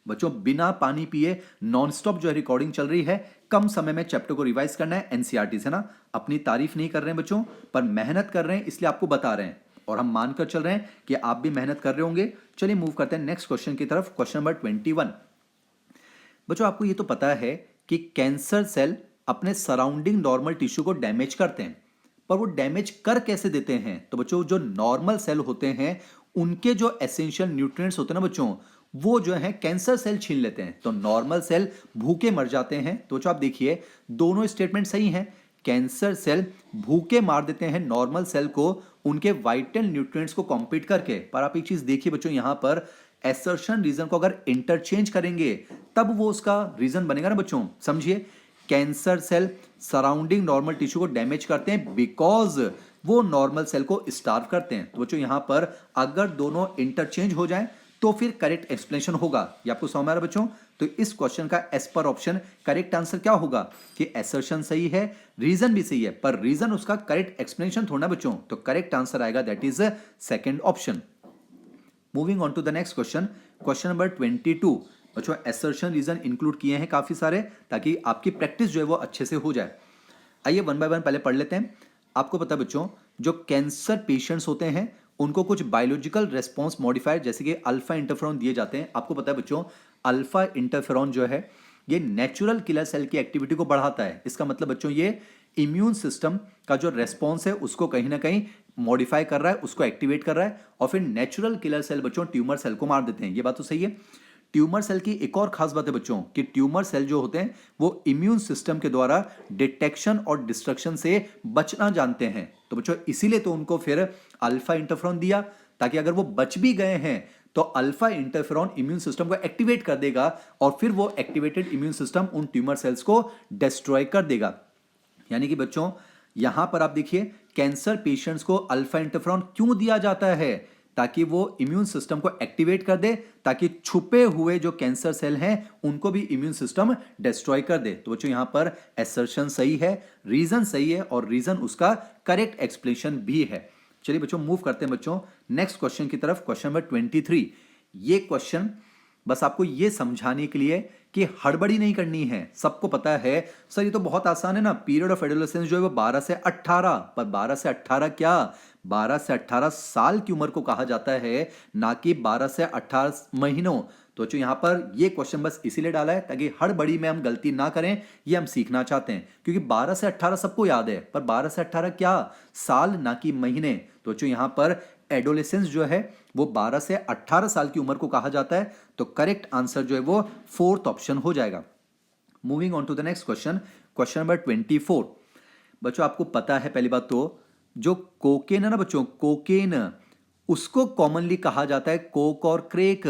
A: बच्चों बिना पानी पिए नॉनस्टॉप जो है रिकॉर्डिंग चल रही है, कम समय में चैप्टर को रिवाइज करना है एनसीईआरटी से ना। अपनी तारीफ नहीं कर रहे हैं बच्चों, पर मेहनत कर रहे हैं इसलिए आपको बता रहे हैं, और हम मानकर चल रहे हैं कि आप भी मेहनत कर रहे होंगे। चलिए मूव करते हैं नेक्स्ट क्वेश्चन की तरफ, क्वेश्चन नंबर 21। बच्चों आपको ये तो पता है कि कैंसर सेल अपने सराउंडिंग नॉर्मल टिश्यू को डैमेज करते हैं, पर वो डैमेज कर कैसे देते हैं। तो बच्चों जो नॉर्मल सेल होते हैं उनके जो एसेंशियल न्यूट्रिएंट्स होते हैं ना बच्चों, वो जो है कैंसर सेल छीन लेते हैं, तो नॉर्मल सेल भूखे मर जाते हैं। तो बच्चों आप देखिए दोनों स्टेटमेंट सही हैं। कैंसर सेल भूखे मार देते हैं नॉर्मल सेल को उनके वाइटल न्यूट्रिएंट्स को कॉम्पीट करके। पर आप एक चीज देखिए बच्चों, यहां पर एसर्शन रीजन को अगर इंटरचेंज करेंगे तब वो उसका रीजन बनेगा ना बच्चों। समझिए cancer cell surrounding normal tissue को डैमेज करते हैं बिकॉज वो नॉर्मल सेल को स्टार्व करते हैं। तो बच्चों यहां पर अगर दोनों इंटरचेंज हो जाएं तो फिर करेक्ट एक्सप्लेनेशन होगा। ये आपको समझ में आ रहा है बच्चों। तो इस क्वेश्चन का as per option correct answer क्या होगा कि एसर्शन सही है, रीजन भी सही है, पर रीजन उसका करेक्ट एक्सप्लेनेशन थोड़ा बच्चों, तो करेक्ट आंसर आएगा that is second option. Moving on to the next question, question number 22। बच्चों एसर्शन रीजन इंक्लूड किए हैं काफी सारे, ताकि आपकी प्रैक्टिस जो है वो अच्छे से हो जाए। आइए वन बाय वन पहले पढ़ लेते हैं। आपको पता है बच्चों, जो कैंसर पेशेंट्स होते हैं उनको कुछ बायोलॉजिकल रेस्पॉन्स मॉडिफायर जैसे कि अल्फा इंटरफेरॉन दिए जाते हैं। आपको पता है बच्चों, अल्फा इंटरफेरॉन जो है ये नेचुरल किलर सेल की एक्टिविटी को बढ़ाता है। इसका मतलब बच्चों ये इम्यून सिस्टम का जो रेस्पॉन्स है उसको कहीं ना कहीं मॉडिफाई कर रहा है, उसको एक्टिवेट कर रहा है, और फिर नेचुरल किलर सेल बच्चों ट्यूमर सेल को मार देते हैं। ये बात तो सही है। ट्यूमर सेल की एक और खास बात है बच्चों कि ट्यूमर सेल जो होते हैं वो इम्यून सिस्टम के द्वारा डिटेक्शन और डिस्ट्रक्शन से बचना जानते हैं। तो बच्चों इसीलिए तो उनको फिर अल्फा इंटरफेरॉन दिया, ताकि अगर वो बच भी गए हैं तो अल्फा इंटरफेरॉन इम्यून सिस्टम को एक्टिवेट कर देगा, और फिर वो एक्टिवेटेड इम्यून सिस्टम उन ट्यूमर सेल्स को डिस्ट्रॉय कर देगा। यानी कि बच्चों यहां पर आप देखिए, कैंसर पेशेंट्स को अल्फा इंटरफेरॉन क्यों दिया जाता है, ताकि वो इम्यून सिस्टम को एक्टिवेट कर दे, ताकि छुपे हुए जो कैंसर सेल हैं उनको भी इम्यून सिस्टम डिस्ट्रॉय कर दे। तो बच्चों यहां पर एसर्शन सही है, रीजन सही है, और रीजन उसका करेक्ट एक्सप्लेनेशन भी है। चलिए बच्चों मूव करते हैं बच्चों नेक्स्ट क्वेश्चन की तरफ, क्वेश्चन नंबर 23। ये क्वेश्चन बस आपको ये समझाने के लिए कि हड़बड़ी नहीं करनी है। सबको पता है सर ये तो बहुत आसान है ना, पीरियड ऑफ एडोलेसेंस जो है वो 12 से 18, पर 12 से 18 क्या, 12 से 18 साल की उम्र को कहा जाता है, ना कि 12 से 18 महीनों। तो जो यहाँ पर ये क्वेश्चन बस इसीलिए डाला है ताकि हड़बड़ी में हम गलती ना करें, ये हम सीखना चाहते हैं। क्योंकि 12 से 18 सबको याद है, पर 12 से 18 क्या, साल ना कि महीने। तो जो यहाँ पर एडोलेसेंस जो है वो 12 से 18 साल की उम्र को कहा जाता है। तो करेक्ट आंसर जो है वो फोर्थ ऑप्शन हो जाएगा। Moving on to the next question, question number 24। बच्चों आपको पता है पहली बात तो, जो कोकेन है ना बच्चों, कोकेन, उसको कॉमनली कहा जाता है कोक और क्रेक।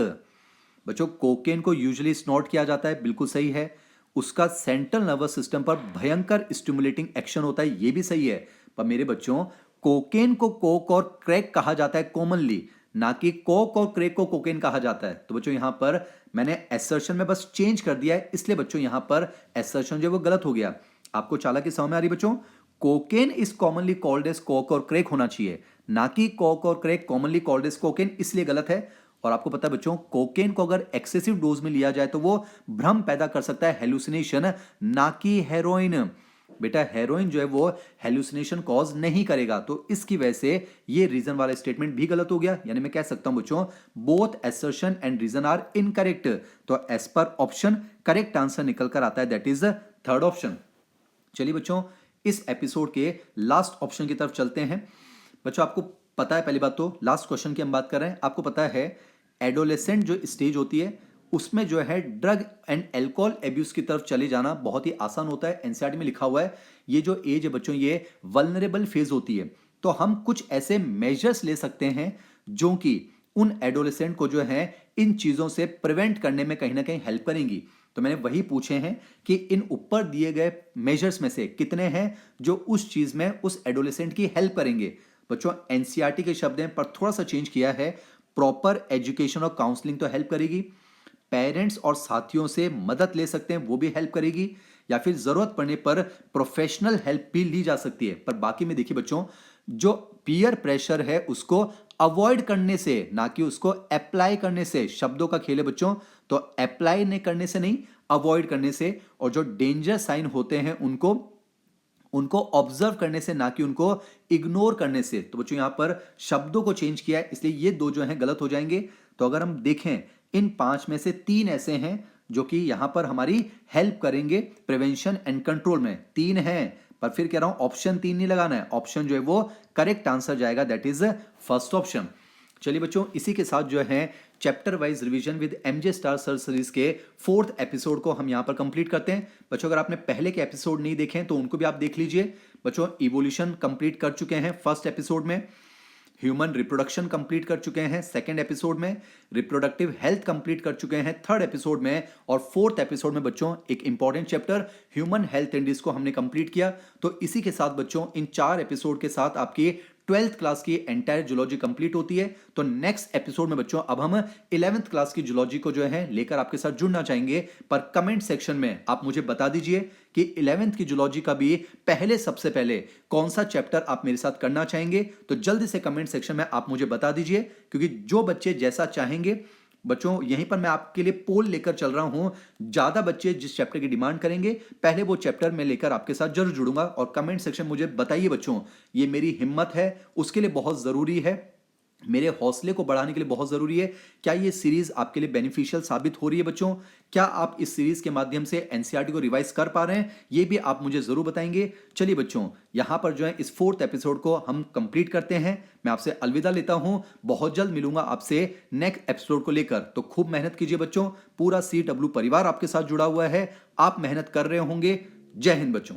A: बच्चों कोकेन को यूजुअली स्नॉट किया जाता है, बिल्कुल सही है। उसका सेंट्रल नर्वस सिस्टम पर भयंकर स्टिमुलेटिंग एक्शन होता है, ये भी सही है। पर मेरे बच्चों कोकेन को कोक और क्रैक कहा जाता है कॉमनली, ना कि कोक और क्रैक को कोकेन कहा जाता है। तो बच्चों यहां पर मैंने एसर्शन में बस चेंज कर दिया है, इसलिए बच्चों यहां पर एसर्शन जो है वो गलत हो गया। आपको चालाकी समझ में आ रही बच्चों, cocaine is commonly called as coke और क्रैक होना चाहिए, ना कि कोक और crack commonly called as cocaine, इसलिए गलत है। और आपको पता है बच्चों, कोकेन को अगर एक्सेसिव डोज में लिया जाए तो वो भ्रम पैदा कर सकता है, हेलुसिनेशन, ना कि हेरोइन। बेटा हेरोइन जो है वो हेलुसिनेशन कॉज नहीं करेगा, तो इसकी वजह से ये रीजन वाला स्टेटमेंट भी गलत हो गया। यानी मैं कह सकता हूं बच्चों, both assertion and reason are incorrect. तो as per option correct answer निकल कर आता है, दैट इज थर्ड ऑप्शन। चलिए बच्चों इस एपिसोड के लास्ट ऑप्शन की तरफ चलते हैं। बच्चों आपको पता है पहली बात तो, लास्ट क्वेश्चन की हम बात कर रहे हैं। आपको पता है एडोलेसेंट जो स्टेज होती है उसमें जो है ड्रग एंड एल्कोहल एब्यूज की तरफ चले जाना बहुत ही आसान होता है। एनसीईआरटी में लिखा हुआ है ये जो एज है बच्चों ये वल्नरेबल फेज होती है। तो हम कुछ ऐसे मेजर्स ले सकते हैं जो कि उन एडोलेसेंट को जो है इन चीजों से प्रिवेंट करने में कहीं ना कहीं हेल्प करेंगी। तो मैंने वही पूछे हैं कि इन ऊपर दिए गए मेजर्स में से कितने हैं जो उस चीज में उस एडोलेसेंट की हेल्प करेंगे। बच्चों एनसीईआरटी के शब्द हैं पर थोड़ा सा चेंज किया है। प्रॉपर एजुकेशन और काउंसलिंग तो हेल्प करेगी, पेरेंट्स और साथियों से मदद ले सकते हैं वो भी हेल्प करेगी, या फिर जरूरत पड़ने पर प्रोफेशनल हेल्प भी ली जा सकती है। पर बाकी में देखिए बच्चों, जो पीयर प्रेशर है उसको अवॉइड करने से, ना कि उसको अप्लाई करने से, शब्दों का खेल है बच्चों। तो अप्लाई नहीं करने से नहीं, अवॉइड करने से, और जो डेंजर साइन होते हैं उनको ऑब्जर्व करने से, ना कि उनको इग्नोर करने से। तो बच्चों यहां पर शब्दों को चेंज किया है, इसलिए ये दो जो हैं गलत हो जाएंगे। तो अगर हम देखें इन 5 में से 3 ऐसे हैं जो कि यहां पर हमारी हेल्प करेंगे प्रिवेंशन एंड कंट्रोल में, 3 हैं। पर फिर कह रहा हूं ऑप्शन 3 नहीं लगाना है, ऑप्शन जो है वो करेक्ट आंसर जाएगा, दैट इज फर्स्ट ऑप्शन। चलिए बच्चों इसी के साथ जो है chapter wise revision with MJ star sir series के 4th एपिसोड को हम यहां पर कंप्लीट करते हैं। बच्चों अगर आपने पहले के एपिसोड नहीं देखे तो उनको भी आप देख लीजिए। बच्चों इवोल्यूशन कंप्लीट कर चुके हैं फर्स्ट एपिसोड में, ह्यूमन रिप्रोडक्शन कंप्लीट कर चुके हैं सेकंड एपिसोड में, रिप्रोडक्टिव हेल्थ कंप्लीट कर चुके हैं थर्ड एपिसोड में, और फोर्थ एपिसोड में बच्चों एक important chapter human health index को हमने कंप्लीट किया। तो इसी के साथ बच्चों इन 4 एपिसोड के साथ आपकी 12th क्लास की एंटायर जूलॉजी कंप्लीट होती है। तो नेक्स्ट एपिसोड में बच्चों अब हम 11th क्लास की जूलॉजी को जो है लेकर आपके साथ जुड़ना चाहेंगे। पर कमेंट सेक्शन में आप मुझे बता दीजिए कि 11th की जूलॉजी का भी सबसे पहले कौन सा चैप्टर आप मेरे साथ करना चाहेंगे। तो जल्दी से कमेंट सेक्शन में आप मुझे बता दीजिए, क्योंकि जो बच्चे जैसा चाहेंगे बच्चों, यहीं पर मैं आपके लिए पोल लेकर चल रहा हूं। ज्यादा बच्चे जिस चैप्टर की डिमांड करेंगे पहले वो चैप्टर में लेकर आपके साथ जरूर जुड़ूंगा। और कमेंट सेक्शन मुझे बताइए बच्चों, ये मेरी हिम्मत है, उसके लिए बहुत जरूरी है, मेरे हौसले को बढ़ाने के लिए बहुत जरूरी है। क्या ये सीरीज आपके लिए बेनिफिशियल साबित हो रही है बच्चों? क्या आप इस सीरीज के माध्यम से एनसीईआरटी को रिवाइज कर पा रहे हैं? ये भी आप मुझे जरूर बताएंगे। चलिए बच्चों, यहां पर जो है इस 4th एपिसोड को हम कंप्लीट करते हैं। मैं आपसे अलविदा लेता हूं, बहुत जल्द मिलूंगा आपसे नेक्स्ट एपिसोड को लेकर। तो खूब मेहनत कीजिए बच्चों, पूरा CW परिवार आपके साथ जुड़ा हुआ है, आप मेहनत कर रहे होंगे। जय हिंद बच्चों।